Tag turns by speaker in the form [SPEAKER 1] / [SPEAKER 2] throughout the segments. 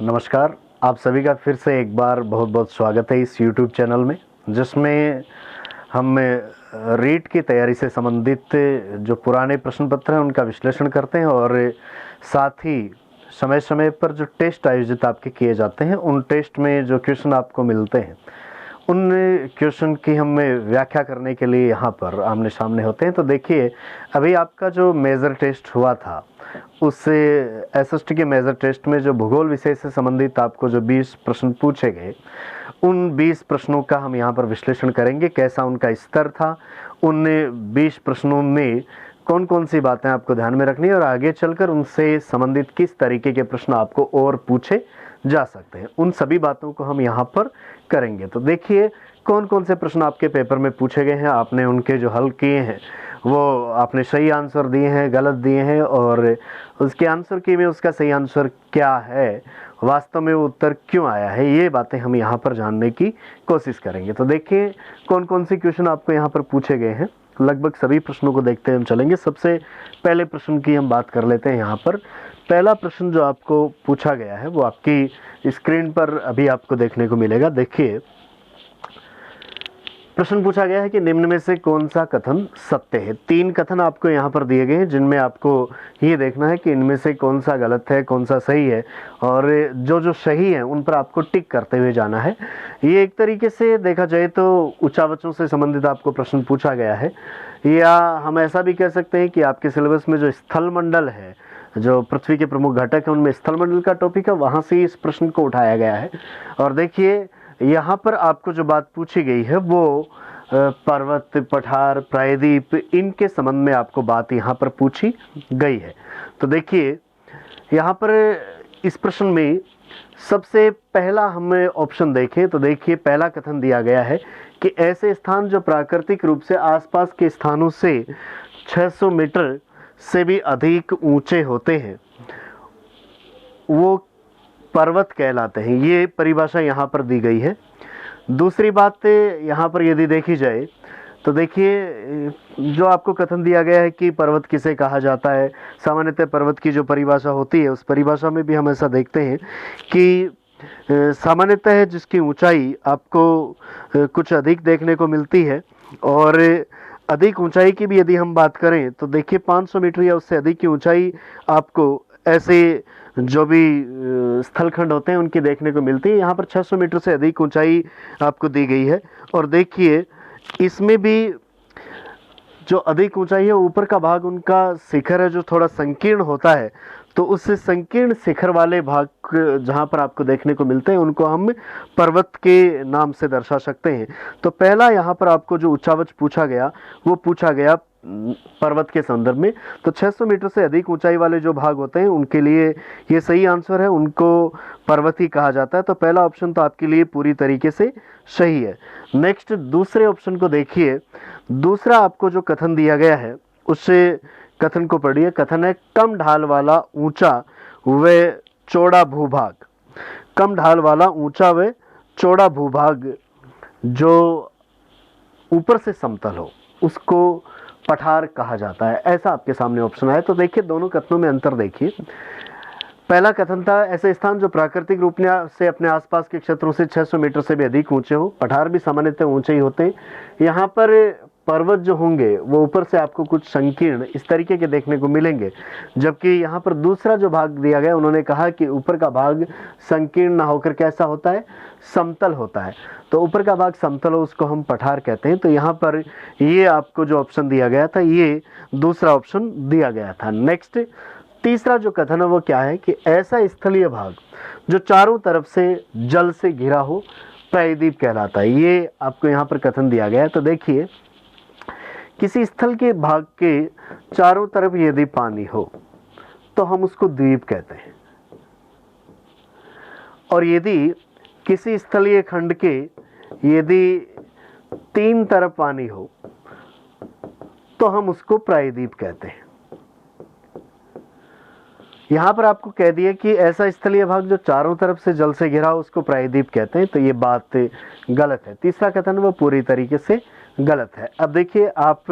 [SPEAKER 1] नमस्कार, आप सभी का फिर से एक बार बहुत बहुत स्वागत है इस YouTube चैनल में, जिसमें हम रीट की तैयारी से संबंधित जो पुराने प्रश्न पत्र हैं उनका विश्लेषण करते हैं और साथ ही समय समय पर जो टेस्ट आयोजित आपके किए जाते हैं उन टेस्ट में जो क्वेश्चन आपको मिलते हैं उन क्वेश्चन की हम व्याख्या करने के लिए यहाँ पर आमने सामने होते हैं। तो देखिए, अभी आपका जो मेजर टेस्ट हुआ था उससे एसएसटी के मेजर टेस्ट में जो भूगोल विषय से संबंधित आपको जो 20 प्रश्न पूछे गए, उन 20 प्रश्नों का हम यहाँ पर विश्लेषण करेंगे, कैसा उनका स्तर था, उन 20 प्रश्नों में कौन कौन सी बातें आपको ध्यान में रखनी है और आगे चलकर उनसे संबंधित किस तरीके के प्रश्न आपको और पूछे जा सकते हैं, उन सभी बातों को हम यहाँ पर करेंगे। तो देखिए, कौन कौन से प्रश्न आपके पेपर में पूछे गए हैं, आपने उनके जो हल किए हैं वो आपने सही आंसर दिए हैं, गलत दिए हैं, और उसके आंसर की में उसका सही आंसर क्या है, वास्तव में वो उत्तर क्यों आया है, ये बातें हम यहाँ पर जानने की कोशिश करेंगे। तो देखिए, कौन कौन से क्वेश्चन आपको यहाँ पर पूछे गए हैं, लगभग सभी प्रश्नों को देखते हम चलेंगे। सबसे पहले प्रश्न की हम बात कर लेते हैं। यहाँ पर पहला प्रश्न जो आपको पूछा गया है वो आपकी स्क्रीन पर अभी आपको देखने को मिलेगा। देखिए, प्रश्न पूछा गया है कि निम्न में से कौन सा कथन सत्य है। 3 कथन आपको यहाँ पर दिए गए हैं, जिनमें आपको ये देखना है कि इनमें से कौन सा गलत है, कौन सा सही है, और जो जो सही है उन पर आपको टिक करते हुए जाना है। ये एक तरीके से देखा जाए तो उच्चावचों से संबंधित आपको प्रश्न पूछा गया है, या हम ऐसा भी कह सकते हैं कि आपके सिलेबस में जो स्थल मंडल है, जो पृथ्वी के प्रमुख घटक हैं, उनमें स्थल मंडल का टॉपिक है, वहाँ से इस प्रश्न को उठाया गया है। और देखिए, यहाँ पर आपको जो बात पूछी गई है वो पर्वत, पठार, प्रायद्वीप, इनके संबंध में आपको बात यहाँ पर पूछी गई है। तो देखिए, यहाँ पर इस प्रश्न में सबसे पहला हमें ऑप्शन देखें तो देखिए, पहला कथन दिया गया है कि ऐसे स्थान जो प्राकृतिक रूप से आसपास के स्थानों से 600 मीटर से भी अधिक ऊंचे होते हैं वो पर्वत कहलाते हैं। ये परिभाषा यहाँ पर दी गई है। दूसरी बात यहाँ पर यदि देखी जाए तो देखिए, जो आपको कथन दिया गया है कि पर्वत किसे कहा जाता है, सामान्यतः पर्वत की जो परिभाषा होती है उस परिभाषा में भी हम ऐसा देखते हैं कि सामान्यतः जिसकी ऊंचाई आपको कुछ अधिक देखने को मिलती है, और अधिक ऊंचाई की भी यदि हम बात करें तो देखिए 500 मीटर या उससे अधिक की ऊंचाई आपको ऐसे जो भी स्थलखंड होते हैं उनकी देखने को मिलती है। यहाँ पर 600 मीटर से अधिक ऊंचाई आपको दी गई है। और देखिए, इसमें भी जो अधिक ऊंचाई है, ऊपर का भाग उनका शिखर है जो थोड़ा संकीर्ण होता है, तो उस संकीर्ण शिखर वाले भाग जहाँ पर आपको देखने को मिलते हैं उनको हम पर्वत के नाम से दर्शा सकते हैं। तो पहला यहाँ पर आपको जो उच्चावच पूछा गया वो पूछा गया पर्वत के संदर्भ में। तो 600 मीटर से अधिक ऊंचाई वाले जो भाग होते हैं उनके लिए ये सही आंसर है, उनको पर्वत ही कहा जाता है। तो पहला ऑप्शन तो आपके लिए पूरी तरीके से सही है। नेक्स्ट, दूसरे ऑप्शन को देखिए। दूसरा आपको जो कथन दिया गया है उससे कथन को पढ़िए। कथन है, कम ढाल वाला ऊंचा व चौड़ा भूभाग। कम ढाल वाला ऊंचा व चौड़ा भूभाग जो ऊपर से समतल हो उसको पठार कहा जाता है, ऐसा आपके सामने ऑप्शन आया। तो देखिए, दोनों कथनों में अंतर देखिए। पहला कथन था ऐसे स्थान जो प्राकृतिक रूप से अपने आसपास के क्षेत्रों से 600 मीटर से भी अधिक ऊंचे हो। पठार भी सामान्यतः ऊंचे ही होते हैं। यहाँ पर पर्वत जो होंगे वो ऊपर से आपको कुछ संकीर्ण इस तरीके के देखने को मिलेंगे, जबकि यहाँ पर दूसरा जो भाग दिया गया उन्होंने कहा कि ऊपर का भाग संकीर्ण ना होकर कैसा होता है, समतल होता है। तो ऊपर का भाग समतल हो उसको हम पठार कहते हैं। तो यहाँ पर ये आपको जो ऑप्शन दिया गया था ये दूसरा ऑप्शन दिया गया था। नेक्स्ट, तीसरा जो कथन है वो क्या है कि ऐसा स्थलीय भाग जो चारों तरफ से जल से घिरा हो प्रायद्वीप कहलाता है। ये आपको यहाँ पर कथन दिया गया है। तो देखिए, किसी स्थल के भाग के चारों तरफ यदि पानी हो तो हम उसको द्वीप कहते हैं, और यदि किसी स्थलीय खंड के यदि 3 तरफ पानी हो तो हम उसको प्रायद्वीप कहते हैं। यहाँ पर आपको कह दिया कि ऐसा स्थलीय भाग जो चारों तरफ से जल से घिरा हो उसको प्रायद्वीप कहते हैं, तो ये बात गलत है। तीसरा कथन वो पूरी तरीके से गलत है। अब देखिए, आप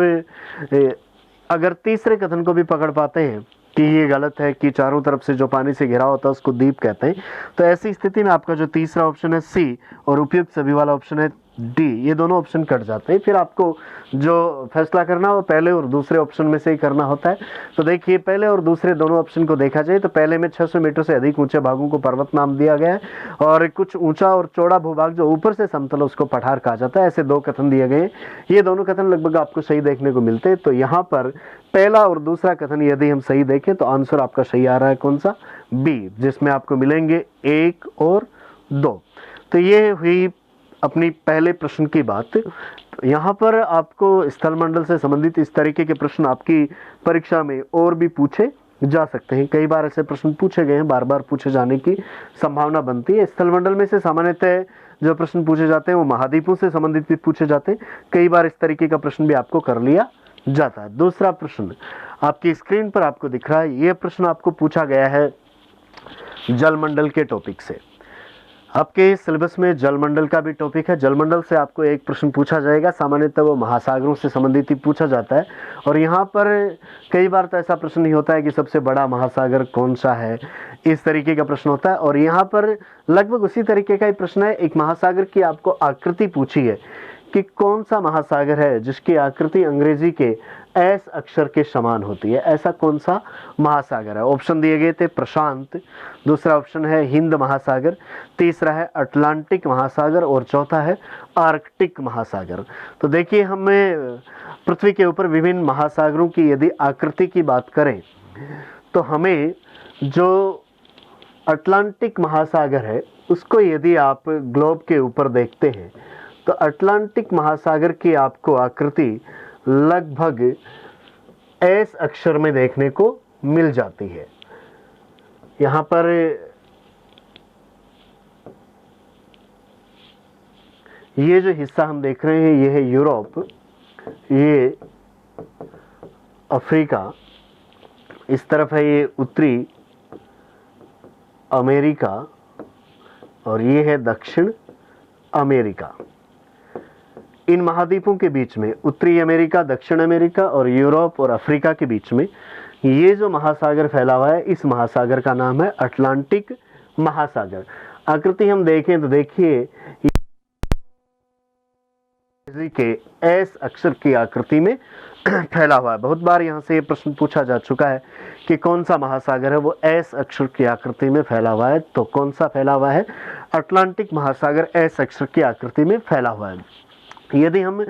[SPEAKER 1] अगर तीसरे कथन को भी पकड़ पाते हैं कि ये गलत है, कि चारों तरफ से जो पानी से घिरा होता है उसको द्वीप कहते हैं। तो ऐसी स्थिति में आपका जो तीसरा ऑप्शन है सी और उपयुक्त सभी वाला ऑप्शन है डी, ये दोनों ऑप्शन कट जाते हैं। फिर आपको जो फैसला करना है वो पहले और दूसरे ऑप्शन में से ही करना होता है। तो देखिए पहले और दूसरे दोनों ऑप्शन को देखा जाए तो पहले में 600 मीटर से अधिक ऊंचे भागों को पर्वत नाम दिया गया है और कुछ ऊंचा और चौड़ा भूभाग जो ऊपर से समतल है उसको पठार कहा जाता है। ऐसे दो कथन दिए गए हैं, ये दोनों कथन लगभग आपको सही देखने को मिलते हैं। तो यहाँ पर पहला और दूसरा कथन यदि हम सही देखें तो आंसर आपका सही आ रहा है कौन सा, बी, जिसमें आपको मिलेंगे 1 और 2। तो ये हुई अपनी पहले प्रश्न की बात। यहाँ पर आपको स्थल मंडल से संबंधित इस तरीके के प्रश्न आपकी परीक्षा में और भी पूछे जा सकते हैं। कई बार ऐसे प्रश्न पूछे गए हैं, बार बार पूछे जाने की संभावना बनती है। स्थल मंडल में से सामान्यतः जो प्रश्न पूछे जाते हैं वो महाद्वीपों से संबंधित भी पूछे जाते हैं। कई बार इस तरीके का प्रश्न भी आपको कर लिया जाता है। दूसरा प्रश्न आपकी स्क्रीन पर आपको दिख रहा है, ये प्रश्न आपको पूछा गया है जलमंडल के टॉपिक से। आपके सिलेबस में जलमंडल का भी टॉपिक है। जलमंडल से आपको एक प्रश्न पूछा जाएगा, सामान्यतः वो महासागरों से संबंधित ही पूछा जाता है। और यहाँ पर कई बार तो ऐसा प्रश्न नहीं होता है कि सबसे बड़ा महासागर कौन सा है, इस तरीके का प्रश्न होता है। और यहाँ पर लगभग उसी तरीके का ही प्रश्न है, एक महासागर की आपको आकृति पूछी है कि कौन सा महासागर है जिसकी आकृति अंग्रेजी के एस अक्षर के समान होती है, ऐसा कौन सा महासागर है। ऑप्शन दिए गए थे प्रशांत, दूसरा ऑप्शन है हिंद महासागर, तीसरा है अटलांटिक महासागर और चौथा है आर्कटिक महासागर। तो देखिए हमें पृथ्वी के ऊपर विभिन्न महासागरों की यदि आकृति की बात करें तो हमें जो अटलांटिक महासागर है उसको यदि आप ग्लोब के ऊपर देखते हैं तो अटलांटिक महासागर की आपको आकृति लगभग एस अक्षर में देखने को मिल जाती है। यहाँ पर ये जो हिस्सा हम देख रहे हैं ये है यूरोप, ये अफ्रीका, इस तरफ है ये उत्तरी अमेरिका और ये है दक्षिण अमेरिका। इन महाद्वीपों के बीच में उत्तरी अमेरिका, दक्षिण अमेरिका और यूरोप और अफ्रीका के बीच में ये जो महासागर फैला हुआ है इस महासागर का नाम है अटलांटिक महासागर। आकृति हम देखें तो देखिए के एस अक्षर की आकृति में फैला हुआ है। बहुत बार यहाँ से ये प्रश्न पूछा जा चुका है कि कौन सा महासागर है वो एस अक्षर की आकृति में फैला हुआ है। तो कौन सा फैला हुआ है, अटलांटिक महासागर एस अक्षर की आकृति में फैला हुआ है। यदि हम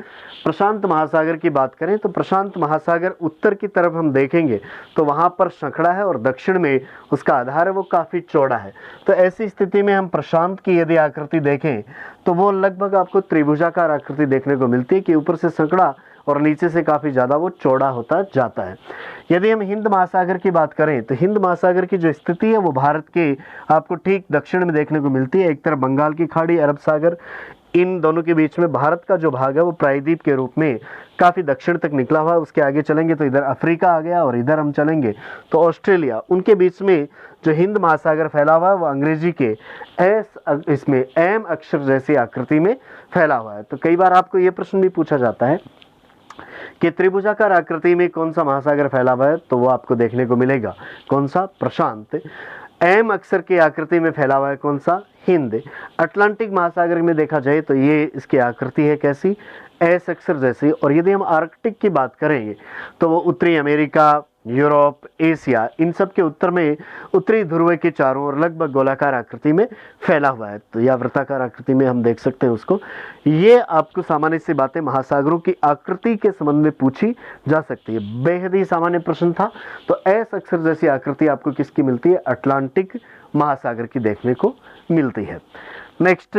[SPEAKER 1] प्रशांत महासागर की बात करें तो प्रशांत महासागर उत्तर की तरफ हम देखेंगे तो वहाँ पर संकड़ा है और दक्षिण में उसका आधार है वो काफ़ी चौड़ा है। तो ऐसी स्थिति में हम प्रशांत की यदि आकृति देखें तो वो लगभग आपको त्रिभुजाकार आकृति देखने को मिलती है कि ऊपर से संकड़ा और नीचे से काफ़ी ज़्यादा वो चौड़ा होता जाता है। यदि हम हिंद महासागर की बात करें तो हिंद महासागर की जो स्थिति है वो भारत के आपको ठीक दक्षिण में देखने को मिलती है। एक तरफ बंगाल की खाड़ी, अरब सागर, इन दोनों के बीच में भारत का जो भाग है वो प्रायद्वीप के रूप में काफ़ी दक्षिण तक निकला हुआ है। उसके आगे चलेंगे तो इधर अफ्रीका आ गया और इधर हम चलेंगे तो ऑस्ट्रेलिया। उनके बीच में जो हिंद महासागर फैला हुआ है वो अंग्रेजी के इसमें एम अक्षर जैसी आकृति में फैला हुआ है। तो कई बार आपको ये प्रश्न भी पूछा जाता है कि त्रिभुजाकार आकृति में कौन सा महासागर फैला हुआ है, तो वो आपको देखने को मिलेगा कौन सा, प्रशांत। एम अक्षर की आकृति में फैला हुआ है कौन सा, हिंद। अटलांटिक महासागर में देखा जाए तो ये इसकी आकृति है कैसी, एस अक्षर जैसी। और यदि हम आर्कटिक की बात करेंगे तो वो उत्तरी अमेरिका, यूरोप, एशिया, इन सब के उत्तर में उत्तरी ध्रुव के चारों ओर लगभग गोलाकार आकृति में फैला हुआ है। तो या वृत्ताकार आकृति में हम देख सकते हैं उसको। ये आपको सामान्य सी बातें महासागरों की आकृति के संबंध में पूछी जा सकती है। बेहद ही सामान्य प्रश्न था। तो एस अक्षर जैसी आकृति आपको किसकी मिलती है, अटलांटिक महासागर की देखने को मिलती है। नेक्स्ट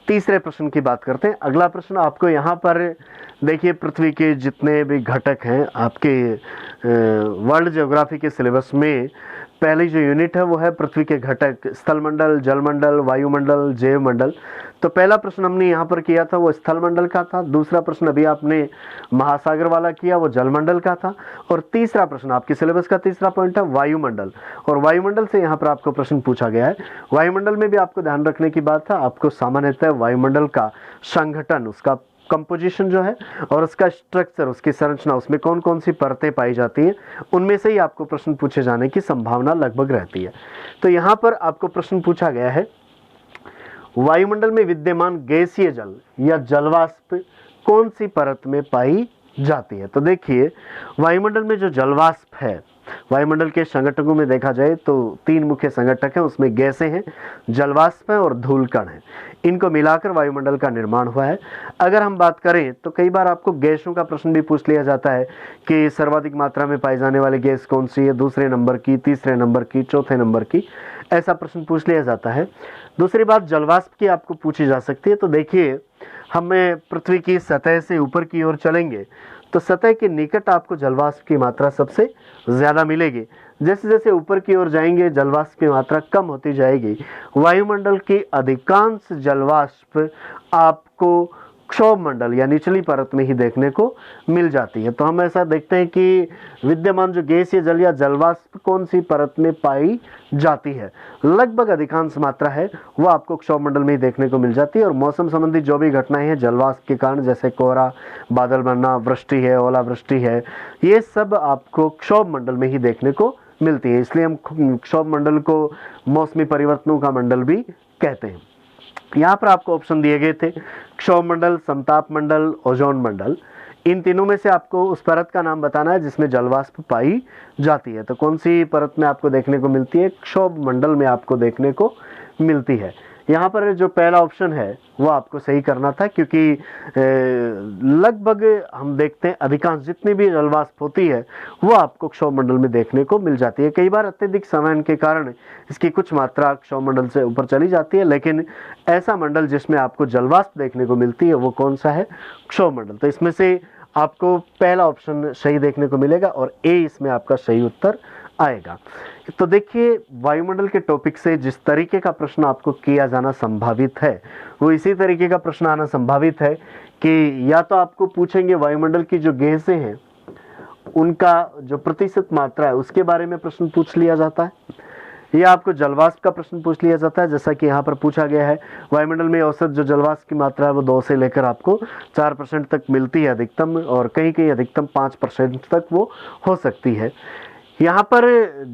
[SPEAKER 1] तीसरे प्रश्न की बात करते हैं। अगला प्रश्न आपको यहाँ पर देखिए, पृथ्वी के जितने भी घटक हैं आपके वर्ल्ड ज्योग्राफी के सिलेबस में पहली जो यूनिट है वो है पृथ्वी के घटक, स्थलमंडल, जलमंडल, वायुमंडल, जैवमंडल। तो पहला प्रश्न हमने यहाँ पर किया था वो स्थलमंडल का था। दूसरा प्रश्न अभी आपने महासागर वाला किया वो जलमंडल का था। और तीसरा प्रश्न आपके सिलेबस का तीसरा पॉइंट है वायुमंडल। और वायुमंडल से यहाँ पर आपको प्रश्न पूछा गया है। वायुमंडल में भी आपको ध्यान रखने की बात है, आपको सामान्यतः वायुमंडल का संगठन, उसका कंपोजिशन जो है और उसका स्ट्रक्चर, उसकी संरचना, उसमें कौन कौन सी परतें पाई जाती हैं, उनमें से ही आपको प्रश्न पूछे जाने की संभावना लगभग रहती है। तो यहाँ पर आपको प्रश्न पूछा गया है, वायुमंडल में विद्यमान गैसीय जल या जलवाष्प कौन सी परत में पाई जाती है। तो देखिए, वायुमंडल में जो जलवाष्प है, वायुमंडल के संघटकों में देखा जाए तो 3 मुख्य संघटक हैं, उसमें गैसें हैं, जलवाष्प है और धूलकण है। इनको मिलाकर वायुमंडल का निर्माण हुआ है। अगर हम बात करें तो कई बार आपको गैसों का प्रश्न भी पूछ लिया जाता है कि सर्वाधिक मात्रा में पाई जाने वाली गैस कौन सी है, दूसरे नंबर की, तीसरे नंबर की, चौथे नंबर की, ऐसा प्रश्न पूछ लिया जाता है। दूसरी बात जलवाष्प की आपको पूछी जा सकती है। तो देखिए, हमें पृथ्वी की सतह से ऊपर की ओर चलेंगे तो सतह के निकट आपको जलवाष्प की मात्रा सबसे ज़्यादा मिलेगी। जैसे जैसे ऊपर की ओर जाएंगे जलवाष्प की मात्रा कम होती जाएगी। वायुमंडल की अधिकांश जलवाष्प आपको क्षोभ मंडल या निचली परत में ही देखने को मिल जाती है। तो हम ऐसा देखते हैं कि विद्यमान जो गैसीय जल या जलवाष्प कौन सी परत में पाई जाती है, लगभग अधिकांश मात्रा है वो आपको क्षोभ मंडल में ही देखने को मिल जाती है। और मौसम संबंधी जो भी घटनाएं हैं जलवाष्प के कारण, जैसे कोहरा, बादल बनना, वृष्टि है, ओलावृष्टि है, ये सब आपको क्षोभ मंडल में ही देखने को मिलती है। इसलिए हम क्षोभ मंडल को मौसमी परिवर्तनों का मंडल भी कहते हैं। यहाँ पर आपको ऑप्शन दिए गए थे, क्षोभ मंडल, समताप मंडल, ओजोन मंडल। इन तीनों में से आपको उस परत का नाम बताना है जिसमें जलवाष्प पाई जाती है। तो कौन सी परत में आपको देखने को मिलती है? क्षोभ मंडल में आपको देखने को मिलती है। यहाँ पर जो पहला ऑप्शन है वो आपको सही करना था, क्योंकि लगभग हम देखते हैं अधिकांश जितनी भी जलवाष्प होती है वो आपको क्षोभ मंडल में देखने को मिल जाती है। कई बार अत्यधिक संवहन के कारण इसकी कुछ मात्रा क्षोभ मंडल से ऊपर चली जाती है, लेकिन ऐसा मंडल जिसमें आपको जलवाष्प देखने को मिलती है वो कौन सा है? क्षोभ मंडल। तो इसमें से आपको पहला ऑप्शन सही देखने को मिलेगा और ए इसमें आपका सही उत्तर आएगा। तो देखिए, वायुमंडल के टॉपिक से जिस तरीके का प्रश्न आपको किया जाना संभावित है वो इसी तरीके का प्रश्न आना संभावित है कि या तो आपको पूछेंगे वायुमंडल की जो गैसें हैं उनका जो प्रतिशत मात्रा है उसके बारे में प्रश्न पूछ लिया जाता है, या आपको जलवाष्प का प्रश्न पूछ लिया जाता है, जैसा कि यहाँ पर पूछा गया है। वायुमंडल में औसत जो जलवाष्प की मात्रा है वो 2 से लेकर आपको 4% तक मिलती है अधिकतम, और कहीं कहीं अधिकतम 5% तक वो हो सकती है। यहाँ पर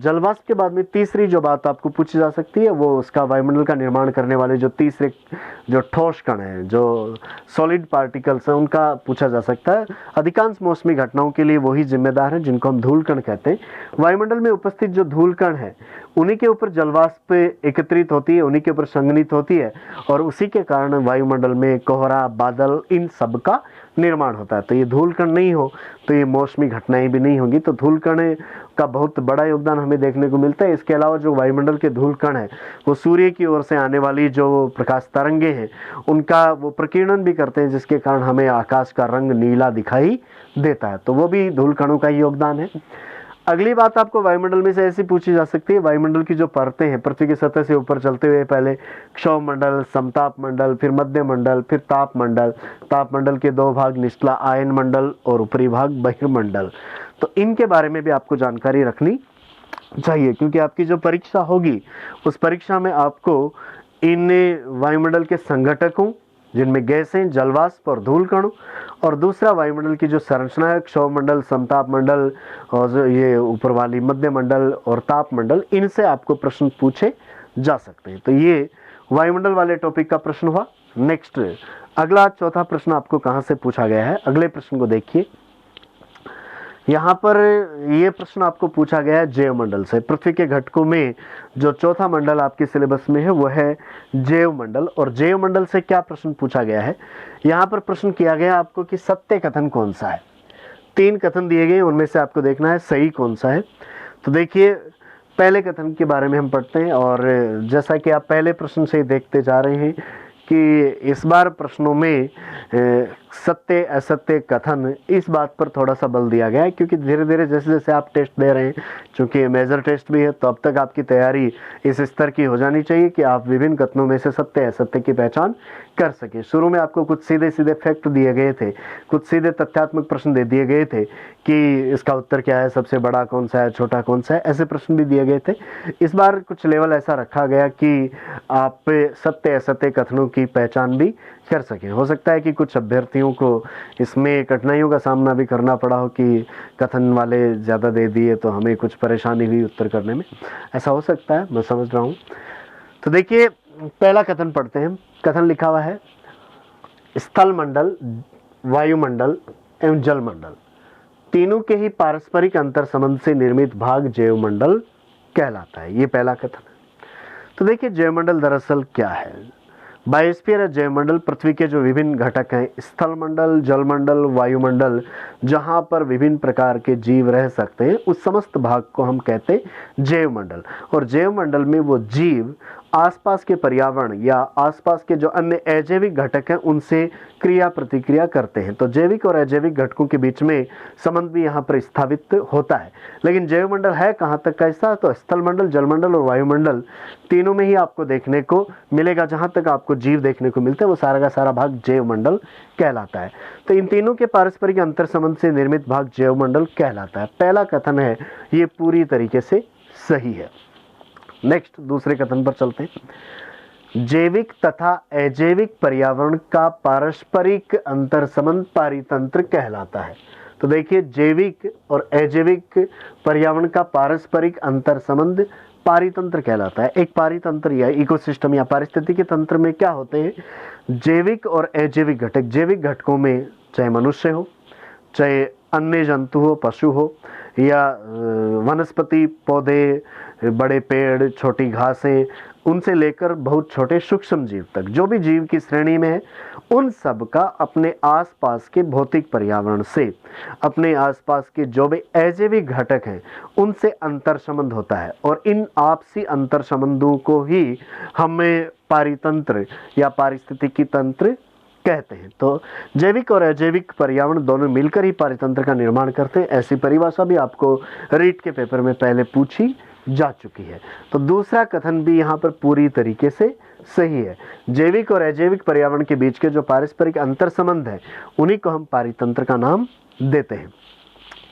[SPEAKER 1] जलवाष्प के बाद में तीसरी जो बात आपको पूछी जा सकती है वो उसका वायुमंडल का निर्माण करने वाले जो तीसरे जो ठोस कण हैं, जो सॉलिड पार्टिकल्स हैं, उनका पूछा जा सकता है। अधिकांश मौसमी घटनाओं के लिए वही जिम्मेदार हैं जिनको हम धूल कण कहते हैं। वायुमंडल में उपस्थित जो धूल कण है उन्हीं के ऊपर जलवाष्प एकत्रित होती है, उन्हीं के ऊपर संघनित होती है, और उसी के कारण वायुमंडल में कोहरा, बादल, इन सब का निर्माण होता है। तो ये धूल कण नहीं हो तो ये मौसमी घटनाएं भी नहीं होंगी। तो धूल कण का बहुत बड़ा योगदान हमें देखने को मिलता है। इसके अलावा जो वायुमंडल के धूल कण है वो सूर्य की ओर से आने वाली जो प्रकाश तरंगे हैं उनका वो प्रकीर्णन भी करते हैं, जिसके कारण हमें आकाश का रंग नीला दिखाई देता है। तो वो भी धूल कणों का ही योगदान है। अगली बात आपको वायुमंडल में से ऐसी पूछी जा सकती है, वायुमंडल की जो परतें हैं पृथ्वी की सतह से ऊपर चलते हुए पहले क्षोभ मंडल, समताप मंडल, फिर मध्य मंडल, फिर ताप मंडल। ताप मंडल के 2 भाग, निचला आयन मंडल और ऊपरी भाग बहिर्मंडल। तो इनके बारे में भी आपको जानकारी रखनी चाहिए, क्योंकि आपकी जो परीक्षा होगी उस परीक्षा में आपको इन वायुमंडल के संघटकों जिनमें गैसें, जलवाष्प और धूल कण, और दूसरा वायुमंडल की जो संरचना है क्षोभ मंडल, समताप मंडल और जो ये ऊपर वाली मध्य मंडल और ताप मंडल, इनसे आपको प्रश्न पूछे जा सकते हैं। तो ये वायुमंडल वाले टॉपिक का प्रश्न हुआ। नेक्स्ट अगला चौथा प्रश्न आपको कहाँ से पूछा गया है, अगले प्रश्न को देखिए। यहाँ पर ये प्रश्न आपको पूछा गया है जैव मंडल से। पृथ्वी के घटकों में जो चौथा मंडल आपके सिलेबस में है वो है जैव मंडल। और जैव मंडल से क्या प्रश्न पूछा गया है? यहाँ पर प्रश्न किया गया आपको कि सत्य कथन कौन सा है। 3 कथन दिए गए, उनमें से आपको देखना है सही कौन सा है। तो देखिए, पहले कथन के बारे में हम पढ़ते हैं, और जैसा कि आप पहले प्रश्न से देखते जा रहे हैं कि इस बार प्रश्नों में सत्य असत्य कथन, इस बात पर थोड़ा सा बल दिया गया है, क्योंकि धीरे धीरे जैसे जैसे आप टेस्ट दे रहे हैं, चूंकि मेजर टेस्ट भी है, तो अब तक आपकी तैयारी इस स्तर की हो जानी चाहिए कि आप विभिन्न कथनों में से सत्य असत्य की पहचान कर सके। शुरू में आपको कुछ सीधे सीधे फैक्ट दिए गए थे, कुछ सीधे तथ्यात्मक प्रश्न दे दिए गए थे कि इसका उत्तर क्या है, सबसे बड़ा कौन सा है, छोटा कौन सा है, ऐसे प्रश्न भी दिए गए थे। इस बार कुछ लेवल ऐसा रखा गया कि आप सत्य असत्य कथनों की पहचान भी कर सकें। हो सकता है कि कुछ अभ्यर्थियों विद्यार्थियों को इसमें कठिनाइयों का सामना भी करना पड़ा हो कि कथन वाले ज़्यादा दे दिए तो हमें कुछ परेशानी हुई उत्तर करने में, ऐसा हो सकता है, मैं समझ रहा हूँ। तो देखिए पहला कथन पढ़ते हैं। कथन लिखा हुआ है, स्थल मंडल, वायुमंडल एवं जलमंडल तीनों के ही पारस्परिक अंतर संबंध से निर्मित भाग जैवमंडल कहलाता है। ये पहला कथन है। तो देखिए जैवमंडल दरअसल क्या है। बायोस्फीयर या जैवमंडल पृथ्वी के जो विभिन्न घटक हैं, स्थल मंडल, जलमंडल, वायुमंडल, जहां पर विभिन्न प्रकार के जीव रह सकते हैं, उस समस्त भाग को हम कहते हैं जैवमंडल। और जैवमंडल में वो जीव आसपास के पर्यावरण या आसपास के जो अन्य अजैविक घटक हैं उनसे क्रिया प्रतिक्रिया करते हैं। तो जैविक और अजैविक घटकों के बीच में संबंध भी यहाँ पर स्थापित होता है। लेकिन जैवमंडल है कहाँ तक का हिस्सा, तो स्थल मंडल, जलमंडल और वायुमंडल तीनों में ही आपको देखने को मिलेगा। जहाँ तक आपको जीव देखने को मिलता है वो सारा का सारा भाग जैवमंडल कहलाता है। तो इन तीनों के पारस्परिक अंतर संबंध से निर्मित भाग जैवमंडल कहलाता है। पहला कथन है ये पूरी तरीके से सही है। नेक्स्ट दूसरे कथन पर चलते हैं। जैविक तथा अजैविक पर्यावरण का पारस्परिक अंतर संबंध पारितंत्र कहलाता है। तो देखिए जैविक और अजैविक पर्यावरण का पारस्परिक अंतर संबंध पारितंत्र कहलाता है। एक पारितंत्र या इकोसिस्टम या पारिस्थितिकी तंत्र में क्या होते हैं, जैविक और अजैविक घटक। जैविक घटकों में चाहे मनुष्य हो, चाहे अन्य जंतु हो, पशु हो, या वनस्पति, पौधे, बड़े पेड़, छोटी घासें, उनसे लेकर बहुत छोटे सूक्ष्म जीव तक, जो भी जीव की श्रेणी में है, उन सब का अपने आसपास के भौतिक पर्यावरण से, अपने आसपास के जो भी अजैविक घटक हैं उनसे अंतर संबंध होता है। और इन आपसी अंतर संबंधों को ही हमें पारितंत्र या पारिस्थितिकी तंत्र कहते हैं। तो जैविक और अजैविक पर्यावरण दोनों मिलकर ही पारितंत्र का निर्माण करते हैं। ऐसी परिभाषा भी आपको रीट के पेपर में पहले पूछी जा चुकी है। तो दूसरा कथन भी यहाँ पर पूरी तरीके से सही है। जैविक और अजैविक पर्यावरण के बीच के जो पारस्परिक अंतर संबंध है उन्हीं को हम पारितंत्र का नाम देते हैं।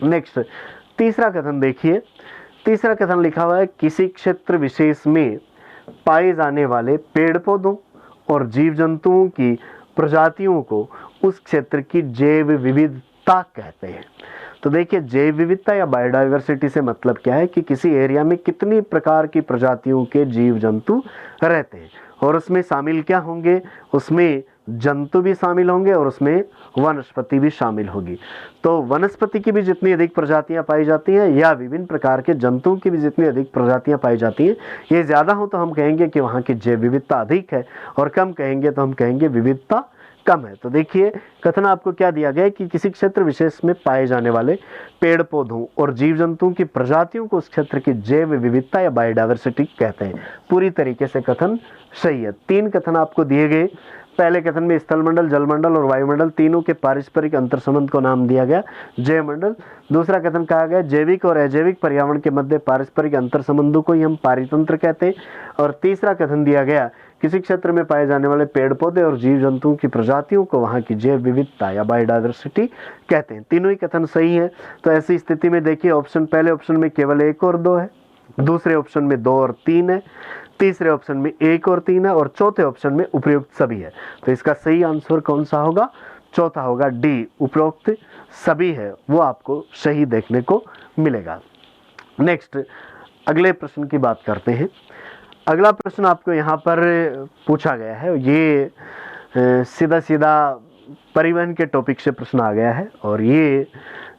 [SPEAKER 1] नेक्स्ट तीसरा कथन देखिए। तीसरा कथन लिखा हुआ है, किसी क्षेत्र विशेष में पाए जाने वाले पेड़ पौधों और जीव जंतुओं की प्रजातियों को उस क्षेत्र की जैव विविधता कहते हैं। तो देखिए जैव विविधता या बायोडाइवर्सिटी से मतलब क्या है कि किसी एरिया में कितनी प्रकार की प्रजातियों के जीव जंतु रहते हैं, और उसमें शामिल क्या होंगे, उसमें जंतु भी शामिल होंगे और उसमें वनस्पति भी शामिल होगी। तो वनस्पति की भी जितनी अधिक प्रजातियां पाई जाती हैं या विभिन्न प्रकार के जंतुओं की भी जितनी अधिक प्रजातियां पाई जाती हैं, ये ज़्यादा हो तो हम कहेंगे कि वहाँ की जैव विविधता अधिक है, और कम कहेंगे तो हम कहेंगे विविधता कम है। तो देखिए कथन आपको क्या दिया गया है कि किसी क्षेत्र विशेष में पाए जाने वाले पेड़ पौधों और जीव जंतुओं की प्रजातियों को उस क्षेत्र की जैव विविधता या बायोडाइवर्सिटी कहते हैं। पूरी तरीके से कथन सही है। 3 कथन आपको दिए गए। पहले कथन में स्थलमंडल, जलमंडल और वायुमंडल तीनों के पारस्परिक अंतर संबंध को नाम दिया गया जैवमंडल। दूसरा कथन कहा गया जैविक और अजैविक पर्यावरण के मध्य पारस्परिक अंतर संबंधों को ही हम पारितंत्र कहते हैं। और तीसरा कथन दिया गया किसी क्षेत्र में पाए जाने वाले पेड़ पौधे और जीव जंतुओं की प्रजातियों को वहाँ की जैव विविधता या बायोडाइवर्सिटी कहते हैं। तीनों ही कथन सही है। तो ऐसी स्थिति में देखिए ऑप्शन, पहले ऑप्शन में केवल 1 और 2 है, दूसरे ऑप्शन में 2 और 3 है, तीसरे ऑप्शन में 1 और 3 है, और चौथे ऑप्शन में उपरोक्त सभी है। तो इसका सही आंसर कौन सा होगा, चौथा होगा डी, उपरोक्त सभी है, वो आपको सही देखने को मिलेगा। नेक्स्ट अगले प्रश्न की बात करते हैं। अगला प्रश्न आपको यहाँ पर पूछा गया है, ये सीधा सीधा परिवहन के टॉपिक से प्रश्न आ गया है, और ये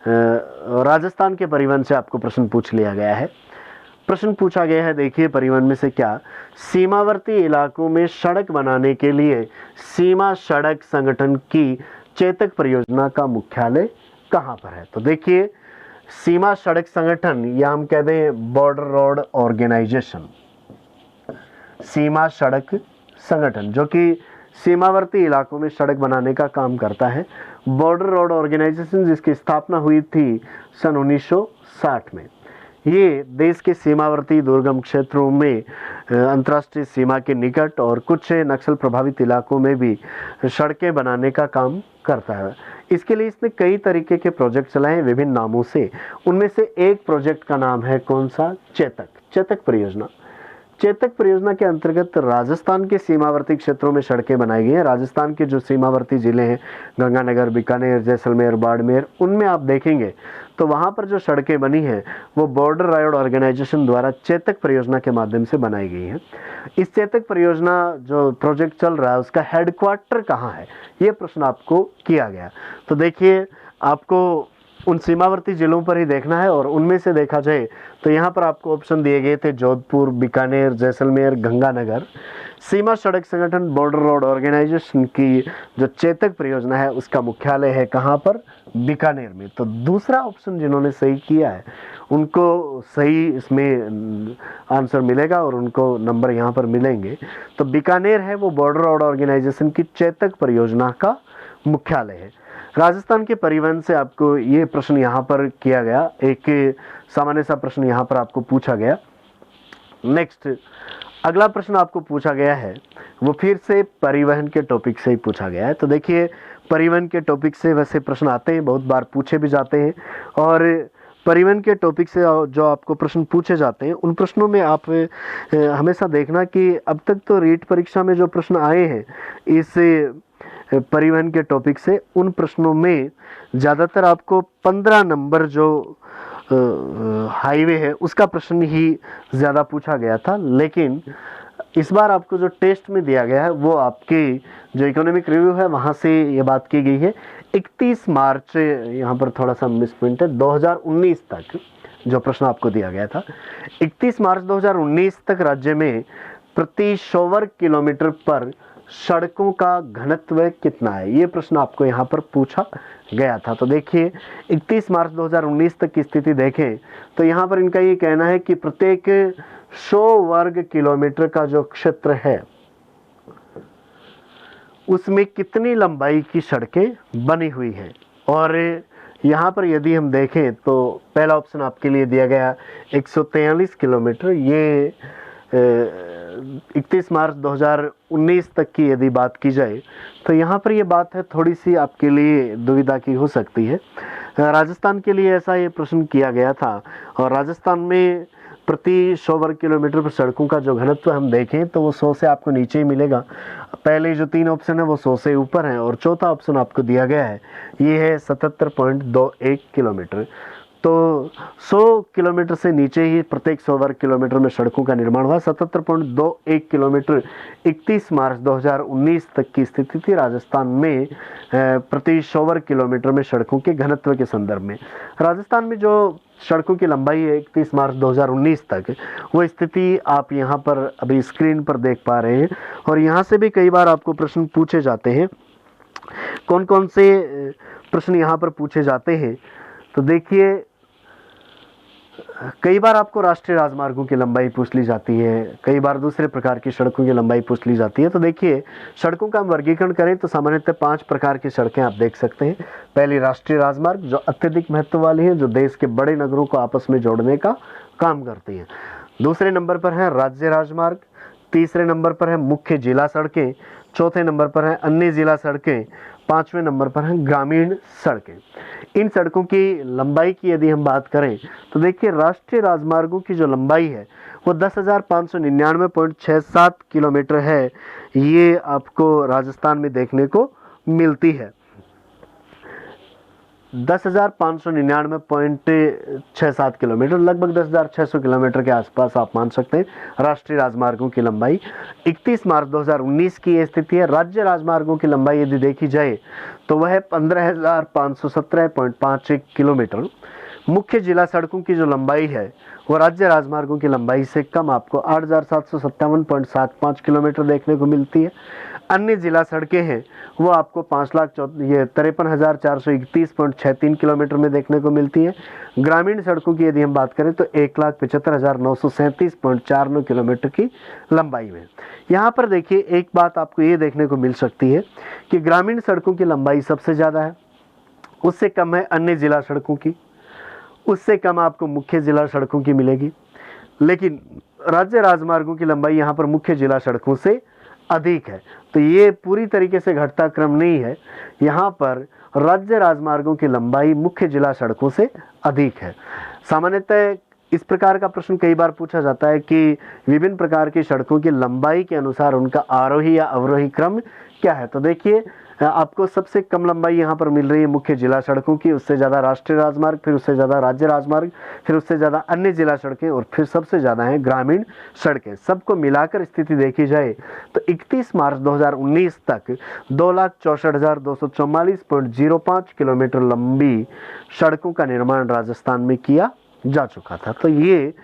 [SPEAKER 1] राजस्थान के परिवहन से आपको प्रश्न पूछ लिया गया है। प्रश्न पूछा गया है, देखिए परिवहन में से क्या, सीमावर्ती इलाकों में सड़क बनाने के लिए सीमा सड़क संगठन की चेतक परियोजना का मुख्यालय कहाँ पर है। तो देखिए सीमा सड़क संगठन या हम कहते हैं बॉर्डर रोड ऑर्गेनाइजेशन, सीमा सड़क संगठन जो कि सीमावर्ती इलाकों में सड़क बनाने का काम करता है। बॉर्डर रोड ऑर्गेनाइजेशन जिसकी स्थापना हुई थी सन 1960 में। ये देश के सीमावर्ती दुर्गम क्षेत्रों में अंतर्राष्ट्रीय सीमा के निकट और कुछ नक्सल प्रभावित इलाकों में भी सड़कें बनाने का काम करता है। इसके लिए इसने कई तरीके के प्रोजेक्ट चलाए हैं विभिन्न नामों से। उनमें से एक प्रोजेक्ट का नाम है कौन सा, चेतक, चेतक परियोजना। चेतक परियोजना के अंतर्गत राजस्थान के सीमावर्ती क्षेत्रों में सड़कें बनाई गई हैं। राजस्थान के जो सीमावर्ती जिले हैं, गंगानगर, बीकानेर, जैसलमेर, बाड़मेर, उनमें आप देखेंगे तो वहाँ पर जो सड़कें बनी हैं वो बॉर्डर रोड ऑर्गेनाइजेशन द्वारा चेतक परियोजना के माध्यम से बनाई गई हैं। इस चेतक परियोजना जो प्रोजेक्ट चल रहा है उसका हेडक्वार्टर कहाँ है, ये प्रश्न आपको किया गया। तो देखिए, आपको उन सीमावर्ती जिलों पर ही देखना है और उनमें से देखा जाए तो यहाँ पर आपको ऑप्शन दिए गए थे जोधपुर, बीकानेर, जैसलमेर, गंगानगर। सीमा सड़क संगठन बॉर्डर रोड ऑर्गेनाइजेशन की जो चेतक परियोजना है उसका मुख्यालय है कहाँ पर, बीकानेर में। तो दूसरा ऑप्शन जिन्होंने सही किया है उनको सही इसमें आंसर मिलेगा और उनको नंबर यहाँ पर मिलेंगे। तो बीकानेर है वो बॉर्डर रोड ऑर्गेनाइजेशन की चेतक परियोजना का मुख्यालय है। राजस्थान के परिवहन से आपको ये प्रश्न यहाँ पर किया गया, एक सामान्य सा प्रश्न यहाँ पर आपको पूछा गया। नेक्स्ट अगला प्रश्न आपको पूछा गया है वो फिर से परिवहन के टॉपिक से ही पूछा गया है। तो देखिए, परिवहन के टॉपिक से वैसे प्रश्न आते हैं, बहुत बार पूछे भी जाते हैं, और परिवहन के टॉपिक से जो आपको प्रश्न पूछे जाते हैं उन प्रश्नों में आप हमेशा देखना कि अब तक तो रीट परीक्षा में जो प्रश्न आए हैं इस परिवहन के टॉपिक से, उन प्रश्नों में ज़्यादातर आपको 15 नंबर जो हाईवे है उसका प्रश्न ही ज़्यादा पूछा गया था। लेकिन इस बार आपको जो टेस्ट में दिया गया है वो आपके जो इकोनॉमिक रिव्यू है वहाँ से ये बात की गई है 31 मार्च, यहाँ पर थोड़ा सा मिसप्रिंट है, 2019 तक जो प्रश्न आपको दिया गया था 31 मार्च 2019 तक राज्य में प्रति 100 वर्ग किलोमीटर पर सड़कों का घनत्व कितना है, ये प्रश्न आपको यहाँ पर पूछा गया था। तो देखिए, 31 मार्च 2019 तक की स्थिति देखें तो यहाँ पर इनका ये कहना है कि प्रत्येक 100 वर्ग किलोमीटर का जो क्षेत्र है उसमें कितनी लंबाई की सड़कें बनी हुई हैं। और यहाँ पर यदि हम देखें तो पहला ऑप्शन आपके लिए दिया गया 143 किलोमीटर, ये 31 मार्च 2019 तक की यदि बात की जाए तो यहाँ पर ये बात है थोड़ी सी आपके लिए दुविधा की हो सकती है। राजस्थान के लिए ऐसा ये प्रश्न किया गया था और राजस्थान में प्रति 100 वर्ग किलोमीटर पर सड़कों का जो घनत्व हम देखें तो वो 100 से आपको नीचे ही मिलेगा। पहले जो 3 ऑप्शन है वो 100 से ऊपर हैं और चौथा ऑप्शन आपको दिया गया है ये है 77.21 किलोमीटर। तो 100 किलोमीटर से नीचे ही प्रत्येक 100 वर्ग किलोमीटर में सड़कों का निर्माण हुआ। 77.21 किलोमीटर 31 मार्च 2019 तक की स्थिति थी राजस्थान में प्रति 100 वर्ग किलोमीटर में सड़कों के घनत्व के संदर्भ में। राजस्थान में जो सड़कों की लंबाई है 31 मार्च 2019 तक, वो स्थिति आप यहाँ पर अभी स्क्रीन पर देख पा रहे हैं। और यहाँ से भी कई बार आपको प्रश्न पूछे जाते हैं। कौन कौन से प्रश्न यहाँ पर पूछे जाते हैं तो देखिए, कई बार आपको राष्ट्रीय राजमार्गों की लंबाई पूछ ली जाती है, कई बार दूसरे प्रकार की सड़कों की लंबाई पूछ ली जाती है। तो देखिए, सड़कों का हम वर्गीकरण करें तो सामान्यतः 5 प्रकार की सड़कें आप देख सकते हैं। पहली राष्ट्रीय राजमार्ग जो अत्यधिक महत्व वाली है, जो देश के बड़े नगरों को आपस में जोड़ने का काम करती हैं। दूसरे नंबर पर है राज्य राजमार्ग, तीसरे नंबर पर है मुख्य जिला सड़कें, चौथे नंबर पर है अन्य जिला सड़कें, पांचवें नंबर पर है ग्रामीण सड़कें। इन सड़कों की लंबाई की यदि हम बात करें तो देखिए, राष्ट्रीय राजमार्गों की जो लंबाई है वो 10,599.67 किलोमीटर है। ये आपको राजस्थान में देखने को मिलती है। 10,599.67 किलोमीटर, लगभग 10,600 किलोमीटर के आसपास आप मान सकते हैं राष्ट्रीय राजमार्गों की लंबाई। 31 मार्च 2019 की ये स्थिति है। राज्य राजमार्गों की लंबाई यदि देखी जाए तो वह है 15,517.51 किलोमीटर। मुख्य जिला सड़कों की जो लंबाई है वो राज्य राजमार्गों की लंबाई से कम आपको 8,757.75 किलोमीटर देखने को मिलती है। अन्य जिला सड़कें हैं वो आपको 5,53,431.63 किलोमीटर में देखने को मिलती है। ग्रामीण सड़कों की यदि हम बात करें तो 1,75,937.49 किलोमीटर की लंबाई में। यहाँ पर देखिए, एक बात आपको ये देखने को मिल सकती है कि ग्रामीण सड़कों की लंबाई सबसे ज़्यादा है, उससे कम है अन्य जिला सड़कों की, उससे कम आपको मुख्य जिला सड़कों की मिलेगी। लेकिन राज्य राजमार्गों की लंबाई यहाँ पर मुख्य जिला सड़कों से अधिक है। तो ये पूरी तरीके से घटता क्रम नहीं है, यहाँ पर राज्य राजमार्गों की लंबाई मुख्य जिला सड़कों से अधिक है। सामान्यतः इस प्रकार का प्रश्न कई बार पूछा जाता है कि विभिन्न प्रकार की सड़कों की लंबाई के अनुसार उनका आरोही या अवरोही क्रम क्या है। तो देखिए आपको सबसे कम लंबाई यहाँ पर मिल रही है मुख्य जिला सड़कों की, उससे ज़्यादा राष्ट्रीय राजमार्ग, फिर उससे ज़्यादा राज्य राजमार्ग, फिर उससे ज़्यादा अन्य जिला सड़कें और फिर सबसे ज़्यादा हैं ग्रामीण सड़कें। सबको मिलाकर स्थिति देखी जाए तो 31 मार्च 2019 तक 2,64,244.05 किलोमीटर लंबी सड़कों का निर्माण राजस्थान में किया जा चुका था। तो ये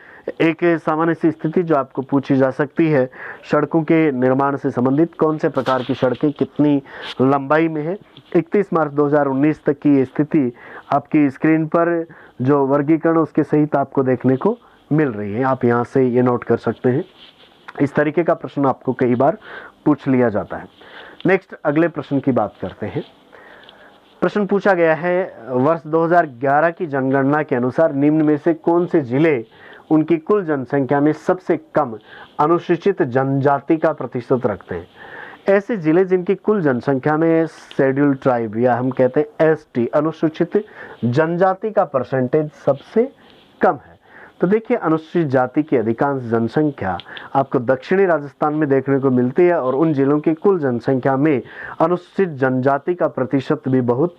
[SPEAKER 1] एक सामान्य सी स्थिति जो आपको पूछी जा सकती है, सड़कों के निर्माण से संबंधित कौन से प्रकार की सड़कें कितनी लंबाई में है। 31 मार्च 2019 तक की ये स्थिति आपकी स्क्रीन पर जो वर्गीकरण उसके सहित आपको देखने को मिल रही है। आप यहाँ से ये नोट कर सकते हैं। इस तरीके का प्रश्न आपको कई बार पूछ लिया जाता है। नेक्स्ट अगले प्रश्न की बात करते हैं। प्रश्न पूछा गया है, वर्ष 2011 की जनगणना के अनुसार निम्न में से कौन से जिले उनकी कुल जनसंख्या में सबसे कम अनुसूचित जनजाति का प्रतिशत रखते हैं। ऐसे जिले जिनकी कुल जनसंख्या में शेड्यूल ट्राइब या हम कहते हैं एसटी अनुसूचित जनजाति का परसेंटेज सबसे कम है। तो देखिए अनुसूचित जाति की अधिकांश जनसंख्या आपको दक्षिणी राजस्थान में देखने को मिलती है और उन जिलों की कुल जनसंख्या में अनुसूचित जनजाति का प्रतिशत भी बहुत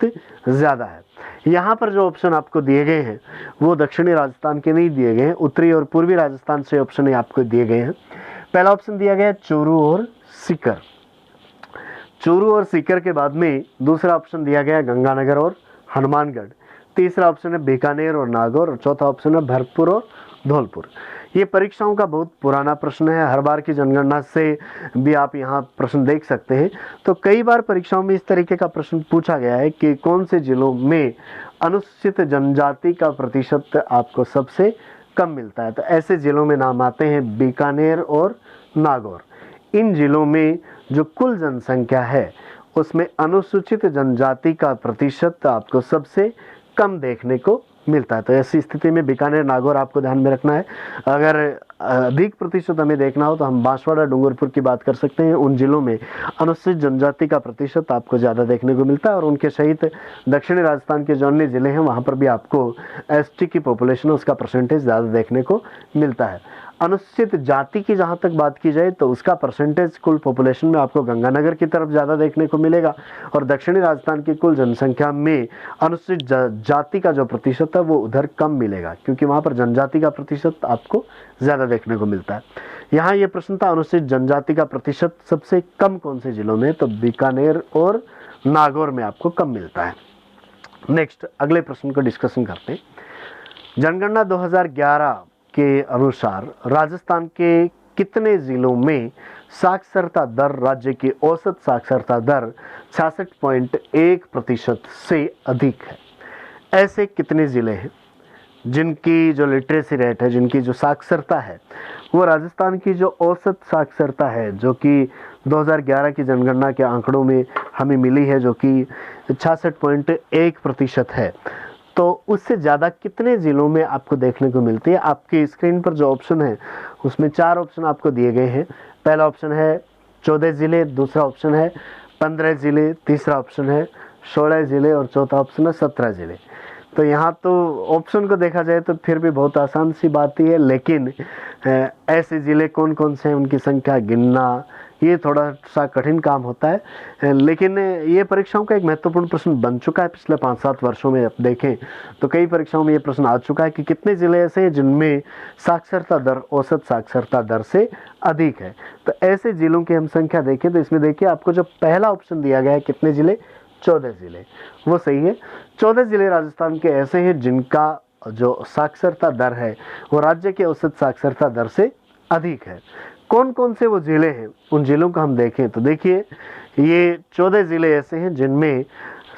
[SPEAKER 1] ज़्यादा है। यहाँ पर जो ऑप्शन आपको दिए गए हैं वो दक्षिणी राजस्थान के नहीं दिए गए हैं, उत्तरी और पूर्वी राजस्थान से ऑप्शन आपको दिए गए हैं। पहला ऑप्शन दिया गया है चूरू और सीकर। चूरू और सीकर के बाद में दूसरा ऑप्शन दिया गया गंगानगर और हनुमानगढ़। तीसरा ऑप्शन है बीकानेर और नागौर और चौथा ऑप्शन है भरतपुर और धौलपुर। ये परीक्षाओं का बहुत पुराना प्रश्न है, हर बार की जनगणना से भी आप यहाँ प्रश्न देख सकते हैं। तो कई बार परीक्षाओं में इस तरीके का प्रश्न पूछा गया है कि कौन से जिलों में अनुसूचित जनजाति का प्रतिशत आपको सबसे कम मिलता है। तो ऐसे जिलों में नाम आते हैं बीकानेर और नागौर। इन जिलों में जो कुल जनसंख्या है उसमें अनुसूचित जनजाति का प्रतिशत आपको सबसे कम देखने को मिलता है। तो ऐसी स्थिति में बीकानेर नागौर आपको ध्यान में रखना है। अगर अधिक प्रतिशत हमें देखना हो तो हम बांसवाड़ा डूंगरपुर की बात कर सकते हैं। उन जिलों में अनुसूचित जनजाति का प्रतिशत आपको ज़्यादा देखने को मिलता है और उनके सहित दक्षिणी राजस्थान के जो अन्य जिले हैं वहाँ पर भी आपको एसटी की पॉपुलेशन उसका परसेंटेज ज़्यादा देखने को मिलता है। अनुसूचित जाति की जहाँ तक बात की जाए तो उसका परसेंटेज कुल पॉपुलेशन में आपको गंगानगर की तरफ ज़्यादा देखने को मिलेगा और दक्षिणी राजस्थान की कुल जनसंख्या में अनुसूचित जाति का जो प्रतिशत है वो उधर कम मिलेगा क्योंकि वहाँ पर जनजाति का प्रतिशत आपको ज़्यादा देखने को मिलता है। यहाँ ये प्रश्न था अनुसूचित जनजाति का प्रतिशत सबसे कम कौन से जिलों में, तो बीकानेर और नागौर में आपको कम मिलता है। नेक्स्ट अगले प्रश्न को डिस्कशन करते हैं। जनगणना 2011 के अनुसार राजस्थान के कितने जिलों में साक्षरता दर राज्य की औसत साक्षरता दर 66.1% से अधिक है। ऐसे कितने ज़िले हैं जिनकी जो लिटरेसी रेट है, जिनकी जो साक्षरता है वो राजस्थान की जो औसत साक्षरता है जो कि 2011 की जनगणना के आंकड़ों में हमें मिली है जो कि 66.1% है, तो उससे ज़्यादा कितने ज़िलों में आपको देखने को मिलती है। आपकी स्क्रीन पर जो ऑप्शन है उसमें 4 ऑप्शन आपको दिए गए हैं। पहला ऑप्शन है 14 ज़िले, दूसरा ऑप्शन है 15 ज़िले, तीसरा ऑप्शन है 16 ज़िले और चौथा ऑप्शन है 17 ज़िले। तो यहाँ तो ऑप्शन को देखा जाए तो फिर भी बहुत आसान सी बात ही है, लेकिन ऐसे ज़िले कौन कौन से हैं उनकी संख्या गिनना ये थोड़ा सा कठिन काम होता है। लेकिन ये परीक्षाओं का एक महत्वपूर्ण प्रश्न बन चुका है। पिछले 5-7 वर्षों में आप देखें तो कई परीक्षाओं में ये प्रश्न आ चुका है कि कितने ज़िले ऐसे हैं जिनमें साक्षरता दर औसत साक्षरता दर से अधिक है। तो ऐसे ज़िलों की हम संख्या देखें तो इसमें देखिए आपको जो पहला ऑप्शन दिया गया है कितने ज़िले, 14 ज़िले, वो सही है। 14 ज़िले राजस्थान के ऐसे हैं जिनका जो साक्षरता दर है वो राज्य के औसत साक्षरता दर से अधिक है। कौन कौन से वो ज़िले हैं, उन ज़िलों का हम देखें तो देखिए ये 14 ज़िले ऐसे हैं जिनमें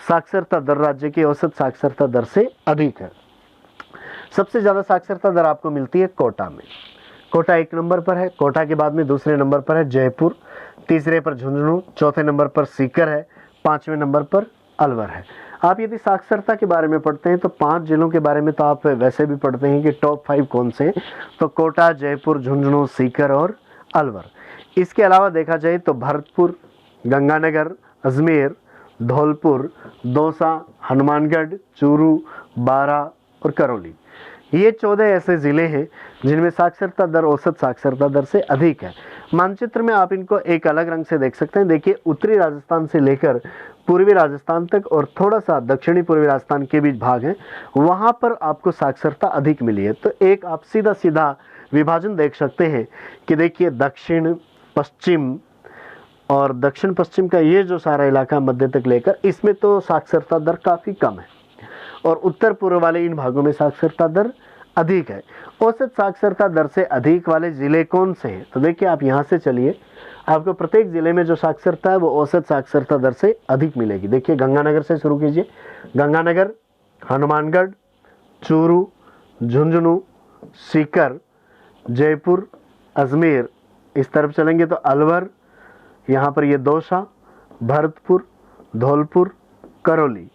[SPEAKER 1] साक्षरता दर राज्य की औसत साक्षरता दर से अधिक है। सबसे ज़्यादा साक्षरता दर आपको मिलती है कोटा में। कोटा 1 नंबर पर है। कोटा के बाद में दूसरे नंबर पर है जयपुर, तीसरे पर झुंझुनू, चौथे नंबर पर सीकर है, 5वें नंबर पर अलवर है। आप यदि साक्षरता के बारे में पढ़ते हैं तो 5 जिलों के बारे में तो आप वैसे भी पढ़ते हैं कि टॉप 5 कौन से हैं, तो कोटा, जयपुर, झुंझुनू, सीकर और अलवर। इसके अलावा देखा जाए तो भरतपुर, गंगानगर, अजमेर, धौलपुर, दौसा, हनुमानगढ़, चूरू, बारा और करौली, ये 14 ऐसे ज़िले हैं जिनमें साक्षरता दर औसत साक्षरता दर से अधिक है। मानचित्र में आप इनको एक अलग रंग से देख सकते हैं। देखिए, उत्तरी राजस्थान से लेकर पूर्वी राजस्थान तक और थोड़ा सा दक्षिणी पूर्वी राजस्थान के बीच भाग है, वहाँ पर आपको साक्षरता अधिक मिली है। तो एक आप सीधा सीधा विभाजन देख सकते हैं कि देखिए, दक्षिण पश्चिम और दक्षिण पश्चिम का ये जो सारा इलाका मध्य तक लेकर, इसमें तो साक्षरता दर काफ़ी कम है और उत्तर पूर्व वाले इन भागों में साक्षरता दर अधिक है। औसत साक्षरता दर से अधिक वाले ज़िले कौन से हैं? तो देखिए, आप यहाँ से चलिए, आपको प्रत्येक ज़िले में जो साक्षरता है वो औसत साक्षरता दर से अधिक मिलेगी। देखिए, गंगानगर से शुरू कीजिए। गंगानगर, हनुमानगढ़, चूरू, झुंझुनू, सीकर, जयपुर, अजमेर, इस तरफ चलेंगे तो अलवर, यहाँ पर ये दौसा, भरतपुर, धौलपुर, करौली,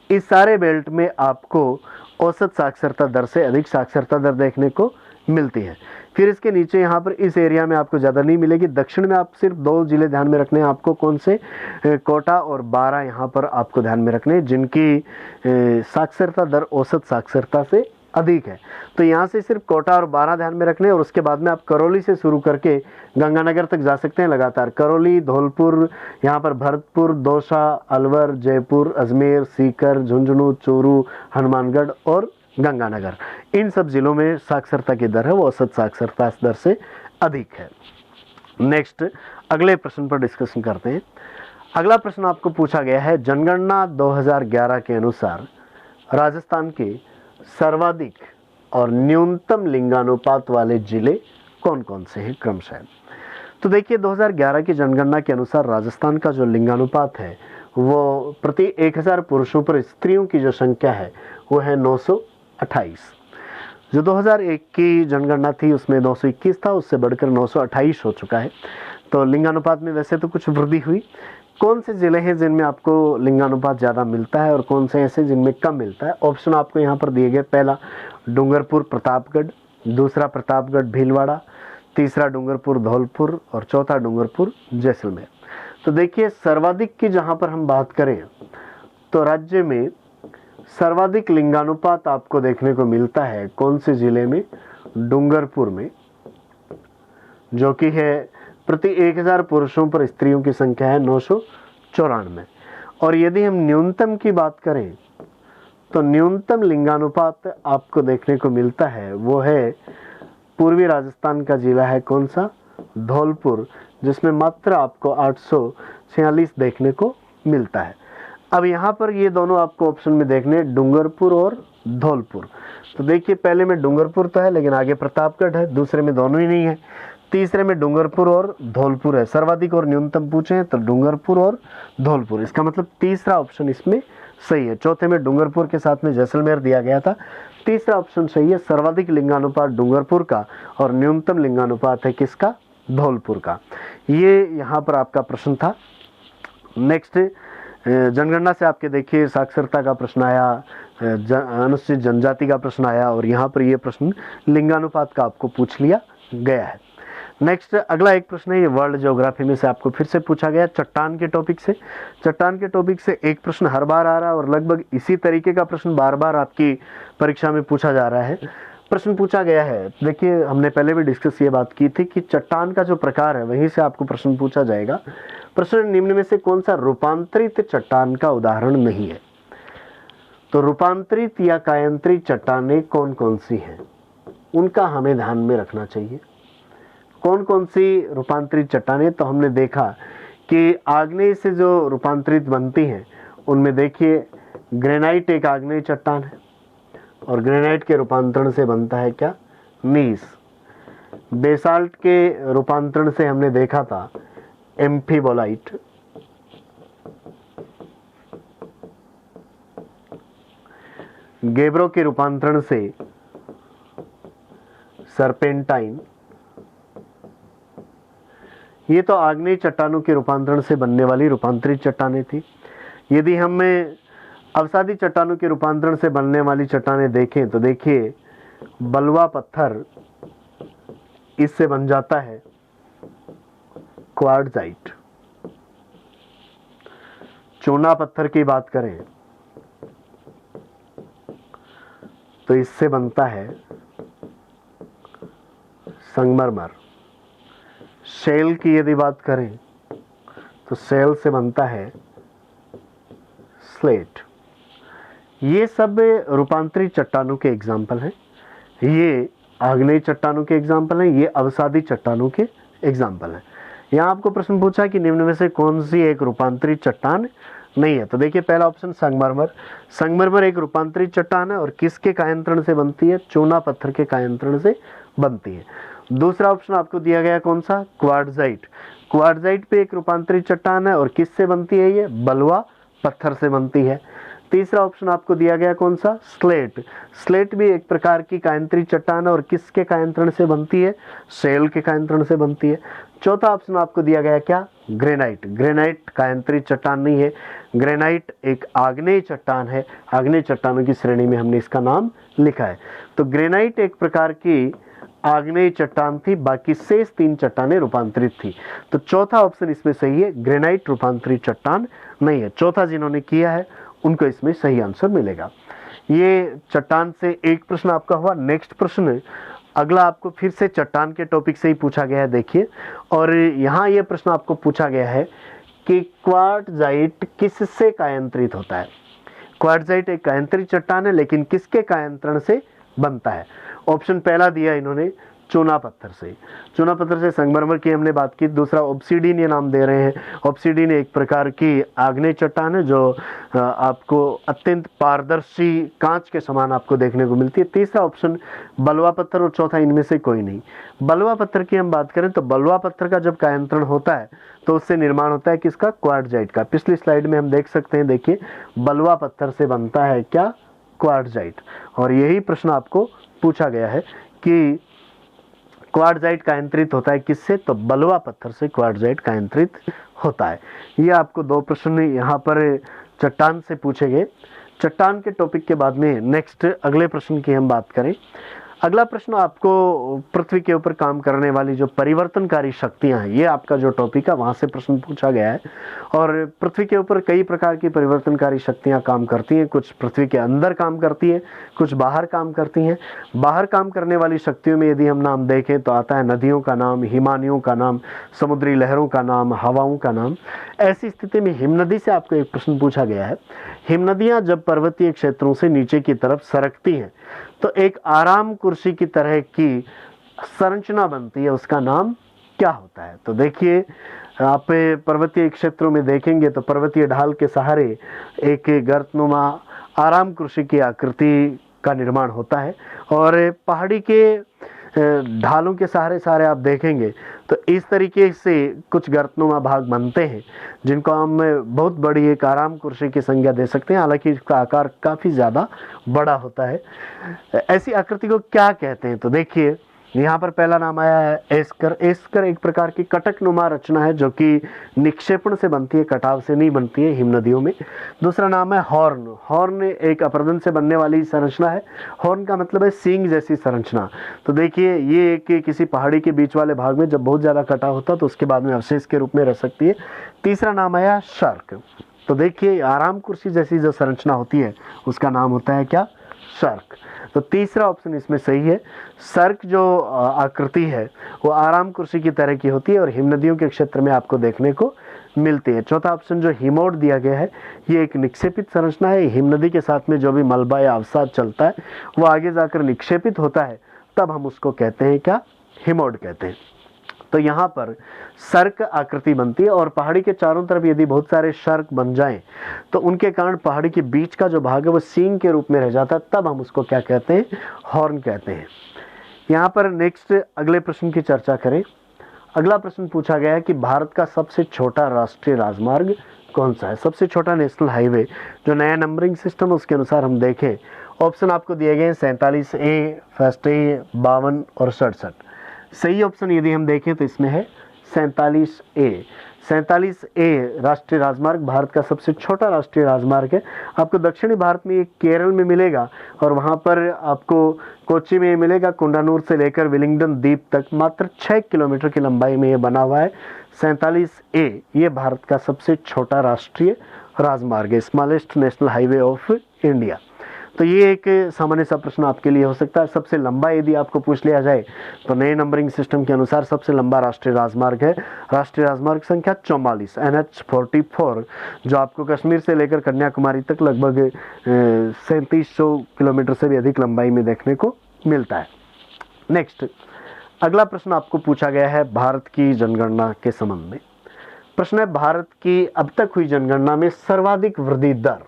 [SPEAKER 1] इस सारे बेल्ट में आपको औसत साक्षरता दर से अधिक साक्षरता दर देखने को मिलती है। फिर इसके नीचे यहाँ पर इस एरिया में आपको ज़्यादा नहीं मिलेगी। दक्षिण में आप सिर्फ 2 ज़िले ध्यान में रखने हैं आपको, कौन से? कोटा और बारां यहाँ पर आपको ध्यान में रखने हैं, जिनकी साक्षरता दर औसत साक्षरता से अधिक है। तो यहाँ से सिर्फ कोटा और बारां ध्यान में रखने, और उसके बाद में आप करौली से शुरू करके गंगानगर तक जा सकते हैं लगातार। करौली, धौलपुर, यहाँ पर भरतपुर, दौसा, अलवर, जयपुर, अजमेर, सीकर, झुंझुनू, चूरू, हनुमानगढ़ और गंगानगर, इन सब जिलों में साक्षरता की दर है वो औसत साक्षरता दर से अधिक है। नेक्स्ट, अगले प्रश्न पर डिस्कशन करते हैं। अगला प्रश्न आपको पूछा गया है, जनगणना 2011 के अनुसार राजस्थान के सर्वाधिक और न्यूनतम लिंगानुपात वाले जिले कौन कौन से हैं क्रमशः? तो देखिए, 2011 की जनगणना के अनुसार राजस्थान का जो लिंगानुपात है वो प्रति 1000 पुरुषों पर स्त्रियों की जो संख्या है वो है 928। जो 2001 की जनगणना थी उसमें 921 था, उससे बढ़कर 928 हो चुका है। तो लिंगानुपात में वैसे तो कुछ वृद्धि हुई। कौन से ज़िले हैं जिनमें आपको लिंगानुपात ज़्यादा मिलता है और कौन से ऐसे जिनमें कम मिलता है? ऑप्शन आपको यहाँ पर दिए गए। पहला डूंगरपुर प्रतापगढ़, दूसरा प्रतापगढ़ भीलवाड़ा, तीसरा डूंगरपुर धौलपुर और चौथा डूंगरपुर जैसलमेर। तो देखिए, सर्वाधिक की जहाँ पर हम बात करें तो राज्य में सर्वाधिक लिंगानुपात आपको देखने को मिलता है कौन से ज़िले में? डूंगरपुर में, जो कि है प्रति 1000 पुरुषों पर स्त्रियों की संख्या है 994। और यदि हम न्यूनतम की बात करें तो न्यूनतम लिंगानुपात आपको देखने को मिलता है वो है पूर्वी राजस्थान का जिला है कौन सा? धौलपुर, जिसमें मात्र आपको 846 देखने को मिलता है। अब यहाँ पर ये दोनों आपको ऑप्शन में देखने, डूंगरपुर और धौलपुर। तो देखिए, पहले में डूंगरपुर तो है लेकिन आगे प्रतापगढ़ है, दूसरे में दोनों ही नहीं है, तीसरे में डूंगरपुर और धौलपुर है। सर्वाधिक और न्यूनतम पूछे हैं तो डूंगरपुर और धौलपुर, इसका मतलब तीसरा ऑप्शन इसमें सही है। चौथे में डूंगरपुर के साथ में जैसलमेर दिया गया था, तीसरा ऑप्शन सही है। सर्वाधिक लिंगानुपात डूंगरपुर का और न्यूनतम लिंगानुपात है किसका? धौलपुर का। ये यहाँ पर आपका प्रश्न था। नेक्स्ट, जनगणना से आपके देखिए साक्षरता का प्रश्न आया, अनुसूचित जनजाति का प्रश्न आया और यहाँ पर ये प्रश्न लिंगानुपात का आपको पूछ लिया गया है। नेक्स्ट, अगला एक प्रश्न है, ये वर्ल्ड ज्योग्राफी में से आपको फिर से पूछा गया चट्टान के टॉपिक से। चट्टान के टॉपिक से एक प्रश्न हर बार आ रहा है और लगभग इसी तरीके का प्रश्न बार बार आपकी परीक्षा में पूछा जा रहा है। प्रश्न पूछा गया है, देखिए हमने पहले भी डिस्कस ये बात की थी कि चट्टान का जो प्रकार है वहीं से आपको प्रश्न पूछा जाएगा। प्रश्न निम्न में से कौन सा रूपांतरित चट्टान का उदाहरण नहीं है? तो रूपांतरित या कायांतरित चट्टानें कौन कौन सी हैं, उनका हमें ध्यान में रखना चाहिए। कौन कौन सी रूपांतरित चट्टानें? तो हमने देखा कि आग्नेय से जो रूपांतरित बनती हैं उनमें देखिए ग्रेनाइट एक आग्नेय चट्टान है और ग्रेनाइट के रूपांतरण से बनता है क्या? नीस। बेसाल्ट के रूपांतरण से हमने देखा था एम्फीबोलाइट। गेब्रो के रूपांतरण से सरपेंटाइन। ये तो आग्नेय चट्टानों के रूपांतरण से बनने वाली रूपांतरित चट्टानें थी। यदि हमें अवसादी चट्टानों के रूपांतरण से बनने वाली चट्टानें देखें तो देखिए बलुआ पत्थर, इससे बन जाता है क्वार्ट्जाइट। चूना पत्थर की बात करें तो इससे बनता है संगमरमर। शेल की यदि बात करें तो शेल से बनता है स्लेट। ये सब रूपांतरित चट्टानों के एग्जाम्पल हैं, ये आग्नेय चट्टानों के एग्जाम्पल हैं, ये अवसादी चट्टानों के एग्जाम्पल हैं। यहाँ आपको प्रश्न पूछा कि निम्न में से कौन सी एक रूपांतरित चट्टान नहीं है, तो देखिए पहला ऑप्शन संगमरमर। संगमरमर एक रूपांतरित चट्टान है और किसके कायंत्रण से बनती है? चूना पत्थर के कायंत्रण से बनती है। दूसरा ऑप्शन आपको दिया गया कौन सा? क्वार्ट्जाइट। क्वार्ट्जाइट पे एक रूपांतरित चट्टान है और किससे बनती है? ये बलुआ पत्थर से बनती है। तीसरा ऑप्शन आपको दिया गया कौन सा? स्लेट। स्लेट भी एक प्रकार की कायंत्रित चट्टान है और किसके कायंत्रण से बनती है? शेल के कायंत्रण से बनती है। चौथा ऑप्शन आपको दिया गया क्या? ग्रेनाइट। ग्रेनाइट कायंत्रित चट्टान नहीं है, ग्रेनाइट एक आग्नेय चट्टान है, आग्नेय चट्टानों की श्रेणी में हमने इसका नाम लिखा है। तो ग्रेनाइट एक प्रकार की आग्नेय चट्टान थी, बाकी शेष 3 चट्टानें रूपांतरित थी। तो चौथा ऑप्शन इसमें सही है, ग्रेनाइट रूपांतरित चट्टान नहीं है। चौथा जिन्होंने किया है उनको इसमें सही आंसर मिलेगा। ये चट्टान से एक प्रश्न आपका हुआ। नेक्स्ट प्रश्न अगला आपको फिर से चट्टान के टॉपिक से ही पूछा गया है, देखिए। और यहाँ ये प्रश्न आपको पूछा गया है कि क्वार्ट्जाइट किससे कायंत्रित होता है? क्वार्ट्जाइट एक कायंत्रित चट्टान है, लेकिन किसके कायंत्रण से बनता है? ऑप्शन पहला दिया इन्होंने चूना पत्थर से। चूना पत्थर से संगमरमर की हमने बात की। दूसरा ऑब्सिडियन ये नाम दे रहे हैं। ऑब्सिडियन एक प्रकार की आग्नेय चट्टान है जो आपको अत्यंत पारदर्शी कांच के समान आपको देखने को मिलती है। तीसरा ऑप्शन बलुआ पत्थर और चौथा इनमें से कोई नहीं। बलुआ पत्थर की हम बात करें तो बलुआ पत्थर का जब कायंत्रण होता है तो उससे निर्माण होता है किसका? क्वार्ट्जाइट का। पिछली स्लाइड में हम देख सकते हैं, देखिए बलुआ पत्थर से बनता है क्या? क्वार्ट्जाइट। और यही प्रश्न आपको पूछा गया है कि क्वार्ट्जाइट कायंत्रित होता है किससे? तो बलुआ पत्थर से क्वार्ट्जाइट कायंत्रित होता है। ये आपको 2 प्रश्न यहाँ पर चट्टान से पूछे गए। चट्टान के टॉपिक के बाद में नेक्स्ट अगले प्रश्न की हम बात करें। अगला प्रश्न आपको पृथ्वी के ऊपर काम करने वाली जो परिवर्तनकारी शक्तियां हैं, ये आपका जो टॉपिक है वहां से प्रश्न पूछा गया है। और पृथ्वी के ऊपर कई प्रकार की परिवर्तनकारी शक्तियां काम करती हैं। कुछ पृथ्वी के अंदर काम करती हैं, कुछ बाहर काम करती हैं। बाहर काम करने वाली शक्तियों में यदि हम नाम देखें तो आता है नदियों का नाम, हिमानियों का नाम, समुद्री लहरों का नाम, हवाओं का नाम। ऐसी स्थिति में हिमनदी से आपको एक प्रश्न पूछा गया है। हिमनदियां जब पर्वतीय क्षेत्रों से नीचे की तरफ सरकती हैं तो एक आराम कुर्सी की तरह की संरचना बनती है, उसका नाम क्या होता है? तो देखिए आप पर्वतीय क्षेत्रों में देखेंगे तो पर्वतीय ढाल के सहारे एक गर्तनुमा आराम कुर्सी की आकृति का निर्माण होता है। और पहाड़ी के ढालों के सहारे आप देखेंगे तो इस तरीके से कुछ गर्तनुमा भाग बनते हैं जिनको हम बहुत बड़ी एक आराम कुर्सी की संज्ञा दे सकते हैं। हालांकि इसका आकार काफ़ी ज़्यादा बड़ा होता है। ऐसी आकृति को क्या कहते हैं? तो देखिए यहाँ पर पहला नाम आया है एस्कर। एस्कर एक प्रकार की कटकनुमा रचना है जो कि निक्षेपण से बनती है, कटाव से नहीं बनती है हिमनदियों में। दूसरा नाम है हॉर्न। हॉर्न एक अपरदन से बनने वाली संरचना है। हॉर्न का मतलब है सींग जैसी संरचना। तो देखिए ये एक किसी पहाड़ी के बीच वाले भाग में जब बहुत ज़्यादा कटाव होता है तो उसके बाद में अवशेष के रूप में रह सकती है। तीसरा नाम आया शार्क। तो देखिए आराम कुर्सी जैसी जो संरचना होती है उसका नाम होता है क्या? शार्क। तो तीसरा ऑप्शन इसमें सही है। सर्क जो आकृति है वो आराम कुर्सी की तरह की होती है और हिमनदियों के क्षेत्र में आपको देखने को मिलती है। चौथा ऑप्शन जो हिमोड दिया गया है ये एक निक्षेपित संरचना है। हिमनदी के साथ में जो भी मलबा या अवसाद चलता है वो आगे जाकर निक्षेपित होता है, तब हम उसको कहते हैं क्या? हिमोड कहते हैं। तो यहाँ पर सर्क आकृति बनती है और पहाड़ी के चारों तरफ यदि बहुत सारे सर्क बन जाएं तो उनके कारण पहाड़ी के बीच का जो भाग है वो सींग के रूप में रह जाता है, तब हम उसको क्या कहते हैं? हॉर्न कहते हैं। यहाँ पर नेक्स्ट अगले प्रश्न की चर्चा करें। अगला प्रश्न पूछा गया है कि भारत का सबसे छोटा राष्ट्रीय राजमार्ग कौन सा है? सबसे छोटा नेशनल हाईवे जो नया नंबरिंग सिस्टम उसके अनुसार हम देखें, ऑप्शन आपको दिए गए हैं 47A, फर्स्ट ए, 52 और 67। सही ऑप्शन यदि हम देखें तो इसमें है 47A। 47A राष्ट्रीय राजमार्ग भारत का सबसे छोटा राष्ट्रीय राजमार्ग है। आपको दक्षिणी भारत में एक केरल में मिलेगा और वहाँ पर आपको कोच्चि में मिलेगा। कुंडानूर से लेकर विलिंगडन द्वीप तक मात्र 6 किलोमीटर की लंबाई में ये बना हुआ है। 47A ये भारत का सबसे छोटा राष्ट्रीय राजमार्ग है, smallest national highway of India. तो ये एक सामान्य सा प्रश्न आपके लिए हो सकता है। सबसे लंबा यदि आपको पूछ लिया जाए तो नए नंबरिंग सिस्टम के अनुसार सबसे लंबा राष्ट्रीय राजमार्ग है राष्ट्रीय राजमार्ग संख्या 44 NH44, जो आपको कश्मीर से लेकर कन्याकुमारी तक लगभग 3700 किलोमीटर से भी अधिक लंबाई में देखने को मिलता है। नेक्स्ट, अगला प्रश्न आपको पूछा गया है भारत की जनगणना के संबंध में। प्रश्न है, भारत की अब तक हुई जनगणना में सर्वाधिक वृद्धि दर,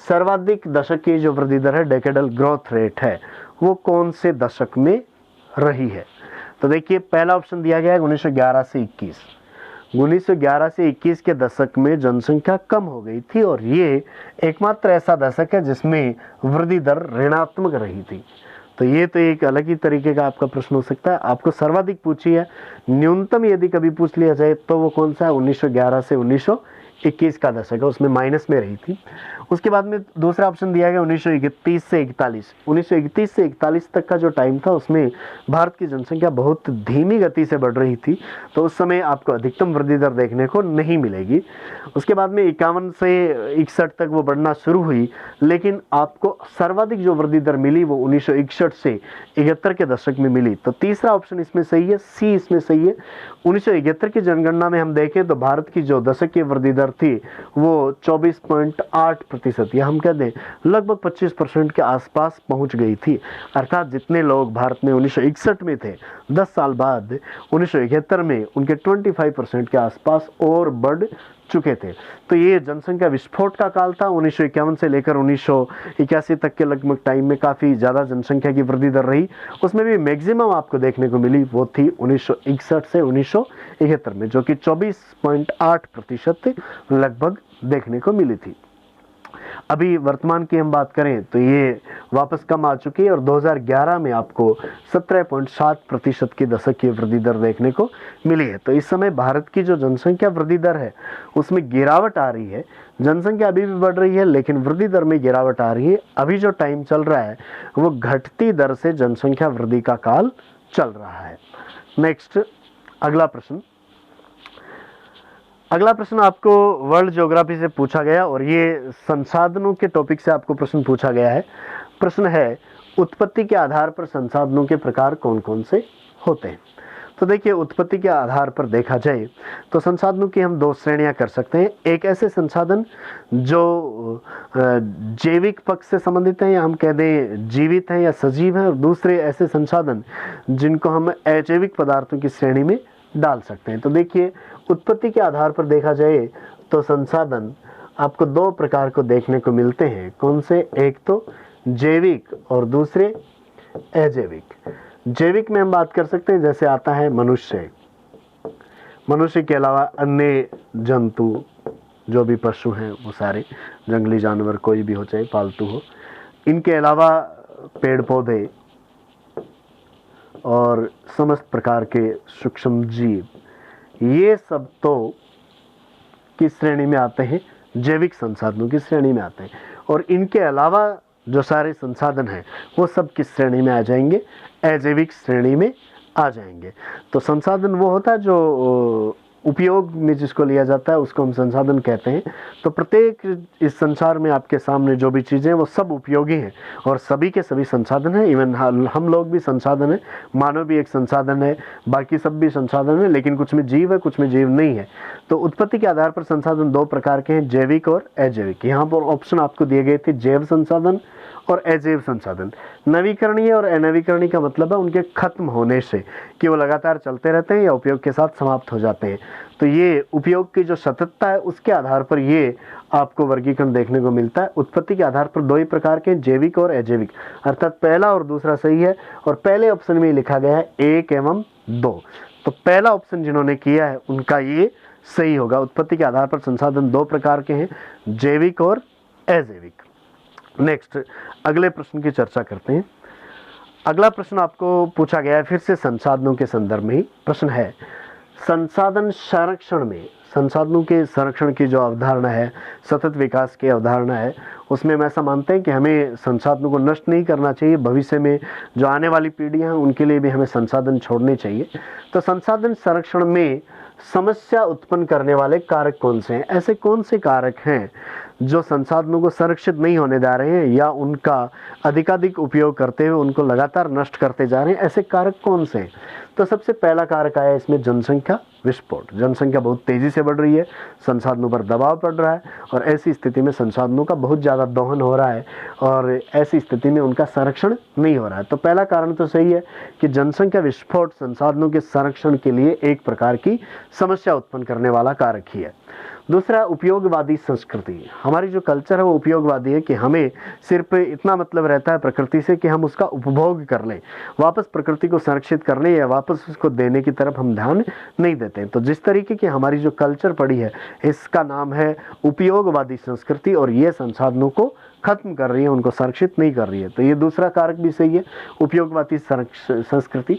[SPEAKER 1] सर्वाधिक दशक की जो वृद्धि दर है, डेकेडल ग्रोथ रेट है, वो कौन से दशक में रही है? तो देखिए, पहला ऑप्शन दिया गया है 1911 से 21। 1911 से 21 के दशक में जनसंख्या कम हो गई थी और ये एकमात्र ऐसा दशक है जिसमें वृद्धि दर ऋणात्मक रही थी। तो ये तो एक अलग ही तरीके का आपका प्रश्न हो सकता है। आपको सर्वाधिक पूछी है, न्यूनतम यदि कभी पूछ लिया जाए तो वो कौन सा है? 1911 से 1921 का दशक है, उसमें माइनस में रही थी। उसके बाद में दूसरा ऑप्शन दिया गया 1931 से 41। 1931 से 41 तक का जो टाइम था उसमें भारत की जनसंख्या बहुत धीमी गति से बढ़ रही थी, तो उस समय आपको अधिकतम वृद्धि दर देखने को नहीं मिलेगी। उसके बाद में 51 से 61 तक वो बढ़ना शुरू हुई, लेकिन आपको सर्वाधिक जो वृद्धि दर मिली वो 1961 से 71 के दशक में मिली। तो तीसरा ऑप्शन इसमें सही है, सी इसमें सही है। 1971 की जनगणना में हम देखें तो भारत की जो दशक की वृद्धि दर थी वो 24.8%, या हम कह दें लगभग 25% के आसपास पहुंच गई थी। अर्थात जितने लोग भारत में 1961 में थे, 10 साल बाद 1971 में उनके 25% के आसपास और बढ़ चुके थे। तो ये जनसंख्या विस्फोट का काल था। 1951 से लेकर 1981 तक के लगभग टाइम में काफ़ी ज़्यादा जनसंख्या की वृद्धि दर रही। उसमें भी मैक्सिमम आपको देखने को मिली वो थी 1961 से 1971 में, जो कि 24.8% लगभग देखने को मिली थी। अभी वर्तमान की हम बात करें तो ये वापस कम आ चुकी है और 2011 में आपको 17.7% की दशक की वृद्धि दर देखने को मिली है। तो इस समय भारत की जो जनसंख्या वृद्धि दर है उसमें गिरावट आ रही है। जनसंख्या अभी भी बढ़ रही है लेकिन वृद्धि दर में गिरावट आ रही है। अभी जो टाइम चल रहा है वो घटती दर से जनसंख्या वृद्धि का काल चल रहा है। नेक्स्ट, अगला प्रश्न आपको वर्ल्ड ज्योग्राफी से पूछा गया और ये संसाधनों के टॉपिक से आपको प्रश्न पूछा गया है। प्रश्न है, उत्पत्ति के आधार पर संसाधनों के प्रकार कौन कौन से होते हैं? तो देखिए, उत्पत्ति के आधार पर देखा जाए तो संसाधनों की हम दो श्रेणियां कर सकते हैं। एक ऐसे संसाधन जो जैविक पक्ष से संबंधित हैं, या हम कह दें जीवित हैं या सजीव हैं, और दूसरे ऐसे संसाधन जिनको हम अजैविक पदार्थों की श्रेणी में डाल सकते हैं। तो देखिए, उत्पत्ति के आधार पर देखा जाए तो संसाधन आपको दो प्रकार को देखने को मिलते हैं। कौन से? एक तो जैविक और दूसरे अजैविक। जैविक में हम बात कर सकते हैं, जैसे आता है मनुष्य, मनुष्य के अलावा अन्य जंतु, जो भी पशु हैं वो सारे, जंगली जानवर कोई भी हो चाहे पालतू हो, इनके अलावा पेड़ पौधे और समस्त प्रकार के सूक्ष्म जीव, ये सब तो किस श्रेणी में आते हैं? जैविक संसाधनों की श्रेणी में आते हैं। और इनके अलावा जो सारे संसाधन हैं वो सब किस श्रेणी में आ जाएंगे? अजैविक श्रेणी में आ जाएंगे। तो संसाधन वो होता है जो उपयोग में जिसको लिया जाता है उसको हम संसाधन कहते हैं। तो प्रत्येक इस संसार में आपके सामने जो भी चीज़ें हैं वो सब उपयोगी हैं और सभी के सभी संसाधन हैं। इवन हम लोग भी संसाधन हैं, मानव भी एक संसाधन है, बाकी सब भी संसाधन है, लेकिन कुछ में जीव है, कुछ में जीव नहीं है। तो उत्पत्ति के आधार पर संसाधन दो प्रकार के हैं, जैविक और अजैविक। यहाँ पर ऑप्शन आपको दिए गए थे जैव संसाधन और अजैव संसाधन। नवीकरणीय और अनवीकरणीय का मतलब है उनके खत्म होने से, कि वो लगातार चलते रहते हैं या उपयोग के साथ समाप्त हो जाते हैं। तो ये उपयोग की जो सततता है उसके आधार पर ये आपको वर्गीकरण देखने को मिलता है। उत्पत्ति के आधार पर दो ही प्रकार के, जैविक और अजैविक, अर्थात पहला और दूसरा सही है। और पहले ऑप्शन में लिखा गया है 1 एवं 2, तो पहला ऑप्शन जिन्होंने किया है उनका ये सही होगा। उत्पत्ति के आधार पर संसाधन दो प्रकार के हैं, जैविक और अजैविक। नेक्स्ट, अगले प्रश्न की चर्चा करते हैं। अगला प्रश्न आपको पूछा गया है फिर से संसाधनों के संदर्भ में ही। प्रश्न है, संसाधन संरक्षण में, संसाधनों के संरक्षण की जो अवधारणा है, सतत विकास की अवधारणा है, उसमें हम ऐसा मानते हैं कि हमें संसाधनों को नष्ट नहीं करना चाहिए। भविष्य में जो आने वाली पीढ़ियां हैं उनके लिए भी हमें संसाधन छोड़ने चाहिए। तो संसाधन संरक्षण में समस्या उत्पन्न करने वाले कारक कौन से हैं? ऐसे कौन से कारक हैं जो संसाधनों को संरक्षित नहीं होने जा रहे हैं या उनका अधिकाधिक उपयोग करते हुए उनको लगातार नष्ट करते जा रहे हैं, ऐसे कारक कौन से हैं? तो सबसे पहला कारक आया इसमें जनसंख्या विस्फोट। जनसंख्या बहुत तेज़ी से बढ़ रही है, संसाधनों पर दबाव पड़ रहा है और ऐसी स्थिति में संसाधनों का बहुत ज़्यादा दोहन हो रहा है और ऐसी स्थिति में उनका संरक्षण नहीं हो रहा है। तो पहला कारण तो सही है कि जनसंख्या विस्फोट संसाधनों के संरक्षण के लिए एक प्रकार की समस्या उत्पन्न करने वाला कारक ही है। दूसरा, उपयोगवादी संस्कृति। हमारी जो कल्चर है वो उपयोगवादी है कि हमें सिर्फ इतना मतलब रहता है प्रकृति से कि हम उसका उपभोग कर लें, वापस प्रकृति को संरक्षित करने या वापस उसको देने की तरफ हम ध्यान नहीं देते। तो जिस तरीके की हमारी जो कल्चर पड़ी है इसका नाम है उपयोगवादी संस्कृति और ये संसाधनों को खत्म कर रही है, उनको संरक्षित नहीं कर रही है। तो ये दूसरा कारक भी सही है, उपयोगवादी संस्कृति।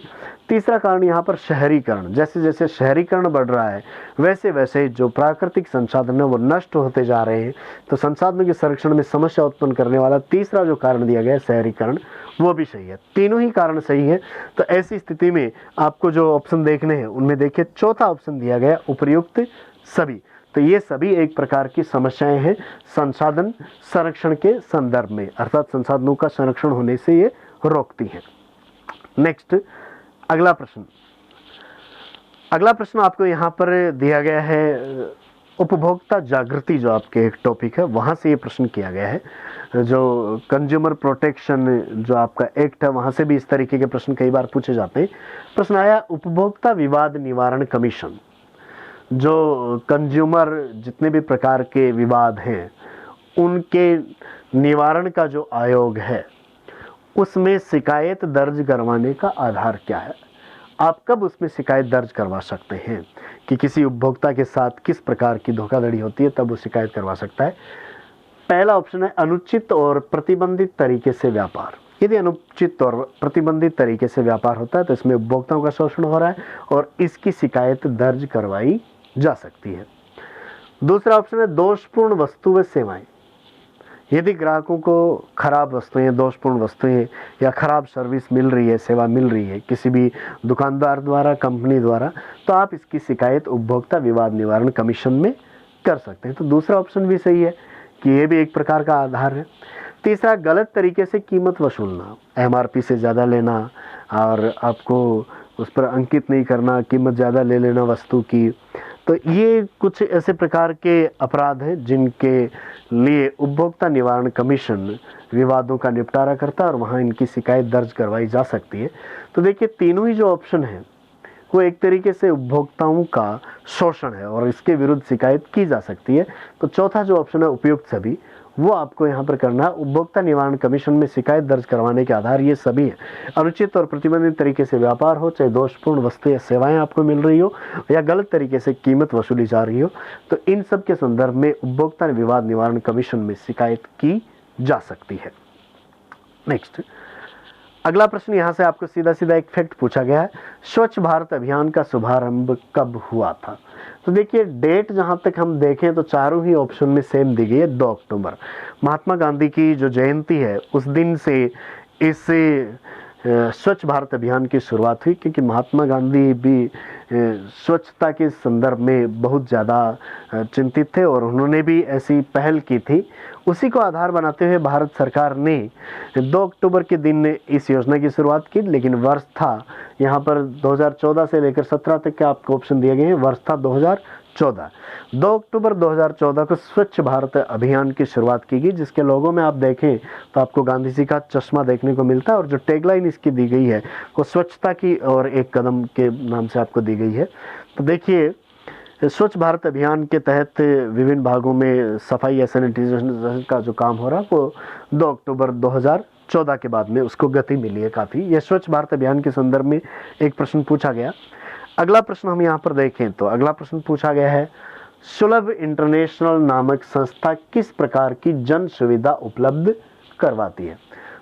[SPEAKER 1] तीसरा कारण यहाँ पर शहरीकरण। जैसे जैसे शहरीकरण बढ़ रहा है वैसे वैसे जो प्राकृतिक संसाधन है वो नष्ट होते जा रहे हैं। तो संसाधनों के संरक्षण में समस्या उत्पन्न करने वाला तीसरा जो कारण दिया गया है शहरीकरण, वो भी सही है। तीनों ही कारण सही है। तो ऐसी स्थिति में आपको जो ऑप्शन देखने हैं उनमें देखिए चौथा ऑप्शन दिया गया उपर्युक्त सभी। तो ये सभी एक प्रकार की समस्याएं हैं संसाधन संरक्षण के संदर्भ में, अर्थात संसाधनों का संरक्षण होने से ये रोकती हैं। नेक्स्ट, अगला प्रश्न। अगला प्रश्न आपको यहाँ पर दिया गया है उपभोक्ता जागृति, जो आपके एक टॉपिक है वहाँ से ये प्रश्न किया गया है। जो कंज्यूमर प्रोटेक्शन जो आपका एक्ट है वहाँ से भी इस तरीके के प्रश्न कई बार पूछे जाते हैं। प्रश्न आया उपभोक्ता विवाद निवारण कमीशन। जो कंज्यूमर जितने भी प्रकार के विवाद हैं उनके निवारण का जो आयोग है उसमें शिकायत दर्ज करवाने का आधार क्या है? आप कब उसमें शिकायत दर्ज करवा सकते हैं कि किसी उपभोक्ता के साथ किस प्रकार की धोखाधड़ी होती है, तब वो शिकायत करवा सकता है। पहला ऑप्शन है अनुचित और प्रतिबंधित तरीके से व्यापार। यदि अनुचित और प्रतिबंधित तरीके से व्यापार होता है तो इसमें उपभोक्ताओं का शोषण हो रहा है और इसकी शिकायत दर्ज करवाई जा सकती है। दूसरा ऑप्शन है दोषपूर्ण वस्तु व सेवाएं। यदि ग्राहकों को खराब वस्तुएं, दोषपूर्ण वस्तुएं या खराब सर्विस मिल रही है, सेवा मिल रही है किसी भी दुकानदार द्वारा, कंपनी द्वारा, तो आप इसकी शिकायत उपभोक्ता विवाद निवारण कमीशन में कर सकते हैं। तो दूसरा ऑप्शन भी सही है कि ये भी एक प्रकार का आधार है। तीसरा, गलत तरीके से कीमत वसूलना, एमआरपी से ज़्यादा लेना और आपको उस पर अंकित नहीं करना, कीमत ज़्यादा ले लेना वस्तु की। तो ये कुछ ऐसे प्रकार के अपराध हैं जिनके लिए उपभोक्ता निवारण कमीशन विवादों का निपटारा करता है और वहाँ इनकी शिकायत दर्ज करवाई जा सकती है। तो देखिए तीनों ही जो ऑप्शन हैं वो एक तरीके से उपभोक्ताओं का शोषण है और इसके विरुद्ध शिकायत की जा सकती है। तो चौथा जो ऑप्शन है उपयुक्त सभी, वो आपको यहाँ पर करना है। उपभोक्ता निवारण कमीशन में शिकायत दर्ज करवाने के आधार ये सभी हैं। अनुचित और प्रतिबंधित तरीके से व्यापार हो, चाहे दोषपूर्ण वस्तु या सेवाएं आपको मिल रही हो या गलत तरीके से कीमत वसूली जा रही हो, तो इन सब के संदर्भ में उपभोक्ता विवाद निवारण कमीशन में शिकायत की जा सकती है। नेक्स्ट, अगला प्रश्न यहाँ से आपको सीधा सीधा एक फैक्ट पूछा गया है, स्वच्छ भारत अभियान का शुभारंभ कब हुआ था? तो देखिए डेट जहाँ तक हम देखें तो चारों ही ऑप्शन में सेम दी गई है, 2 अक्टूबर। महात्मा गांधी की जो जयंती है उस दिन से इस स्वच्छ भारत अभियान की शुरुआत हुई, क्योंकि महात्मा गांधी भी स्वच्छता के संदर्भ में बहुत ज़्यादा चिंतित थे और उन्होंने भी ऐसी पहल की थी। उसी को आधार बनाते हुए भारत सरकार ने 2 अक्टूबर के दिन इस योजना की शुरुआत की, लेकिन वर्ष था यहाँ पर 2014 से लेकर 17 तक के आपको ऑप्शन दिए गए हैं, वर्ष था 2014। 2 अक्टूबर 2014 को स्वच्छ भारत अभियान की शुरुआत की गई, जिसके लोगो में आप देखें तो आपको गांधी जी का चश्मा देखने को मिलता है और जो टैगलाइन इसकी दी गई है वो स्वच्छता की और एक कदम के नाम से आपको दी गई है। तो देखिए स्वच्छ भारत अभियान के तहत विभिन्न भागों में सफाई या सैनिटाइजेशन का जो काम हो रहा है वो 2 अक्टूबर 2014 के बाद में उसको गति मिली है काफ़ी। यह स्वच्छ भारत अभियान के संदर्भ में एक प्रश्न पूछा गया। अगला प्रश्न हम यहाँ पर देखें तो अगला प्रश्न पूछा गया है, सुलभ इंटरनेशनल नामक संस्था किस प्रकार की जन सुविधा उपलब्ध करवाती है?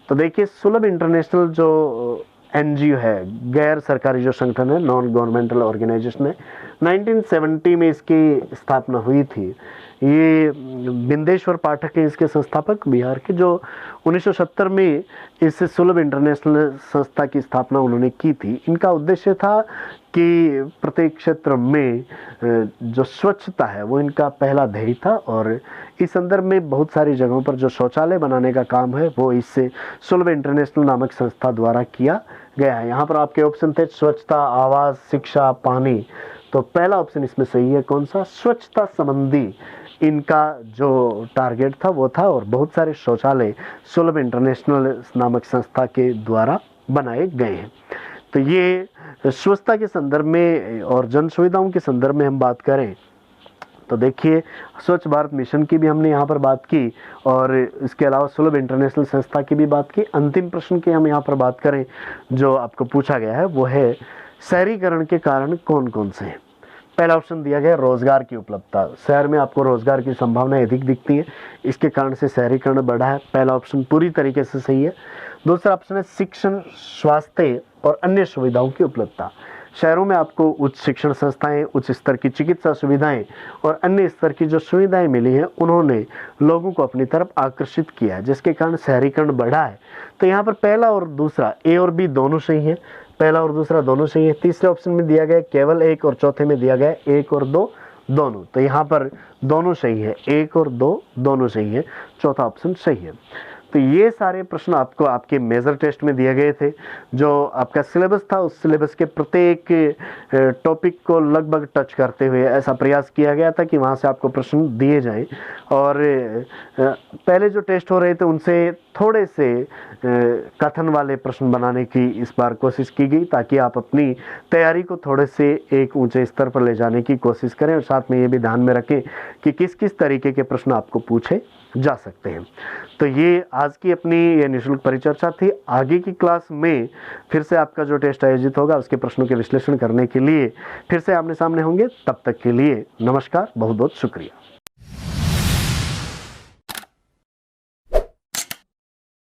[SPEAKER 1] तो देखिए सुलभ इंटरनेशनल जो एनजीओ है, गैर सरकारी जो संगठन है, नॉन गवर्नमेंटल ऑर्गेनाइजेशन है, 1970 में इसकी स्थापना हुई थी। ये बिंदेश्वर पाठक हैं इसके संस्थापक बिहार के, जो 1970 में इस सुलभ इंटरनेशनल संस्था की स्थापना उन्होंने की थी। इनका उद्देश्य था कि प्रत्येक क्षेत्र में जो स्वच्छता है वो इनका पहला ध्येय था, और इस संदर्भ में बहुत सारी जगहों पर जो शौचालय बनाने का काम है वो इससे सुलभ इंटरनेशनल नामक संस्था द्वारा किया गया है। यहाँ पर आपके ऑप्शन थे स्वच्छता, आवास, शिक्षा, पानी। तो पहला ऑप्शन इसमें सही है। कौन सा? स्वच्छता संबंधी इनका जो टारगेट था वो था, और बहुत सारे शौचालय सुलभ इंटरनेशनल नामक संस्था के द्वारा बनाए गए हैं। तो ये स्वच्छता के संदर्भ में और जन सुविधाओं के संदर्भ में हम बात करें तो देखिए, स्वच्छ भारत मिशन की भी हमने यहाँ पर बात की, और इसके अलावा सुलभ इंटरनेशनल संस्था की भी बात की। अंतिम प्रश्न की हम यहाँ पर बात करें जो आपको पूछा गया है वो है शहरीकरण के कारण कौन कौन से हैं। पहला ऑप्शन दिया गया रोजगार की उपलब्धता, शहर में आपको रोजगार की संभावनाएं अधिक दिखती हैं, इसके कारण से शहरीकरण बढ़ा है। पहला ऑप्शन पूरी तरीके से सही है। दूसरा ऑप्शन है शिक्षण, स्वास्थ्य और अन्य सुविधाओं की उपलब्धता। शहरों में आपको उच्च शिक्षण संस्थाएं, उच्च स्तर की चिकित्सा सुविधाएं और अन्य स्तर की जो सुविधाएं मिली हैं उन्होंने लोगों को अपनी तरफ आकर्षित किया है, जिसके कारण शहरीकरण बढ़ा है। तो यहाँ पर पहला और दूसरा, ए और बी दोनों सही है। पहला और दूसरा दोनों सही है। तीसरे ऑप्शन में दिया गया केवल एक, और चौथे में दिया गया एक और दो दोनों। तो यहाँ पर दोनों सही है, एक और दो दोनों सही है, चौथा ऑप्शन सही है। तो ये सारे प्रश्न आपको आपके मेजर टेस्ट में दिए गए थे। जो आपका सिलेबस था उस सिलेबस के प्रत्येक टॉपिक को लगभग टच करते हुए ऐसा प्रयास किया गया था कि वहाँ से आपको प्रश्न दिए जाएं। और पहले जो टेस्ट हो रहे थे उनसे थोड़े से कथन वाले प्रश्न बनाने की इस बार कोशिश की गई, ताकि आप अपनी तैयारी को थोड़े से एक ऊंचे स्तर पर ले जाने की कोशिश करें, और साथ में ये भी ध्यान में रखें कि किस किस तरीके के प्रश्न आपको पूछे जा सकते हैं। तो ये आज की अपनी ये निःशुल्क परिचर्चा थी। आगे की क्लास में फिर से आपका जो टेस्ट आयोजित होगा उसके प्रश्नों के विश्लेषण करने के लिए फिर से आमने सामने होंगे। तब तक के लिए नमस्कार, बहुत बहुत शुक्रिया।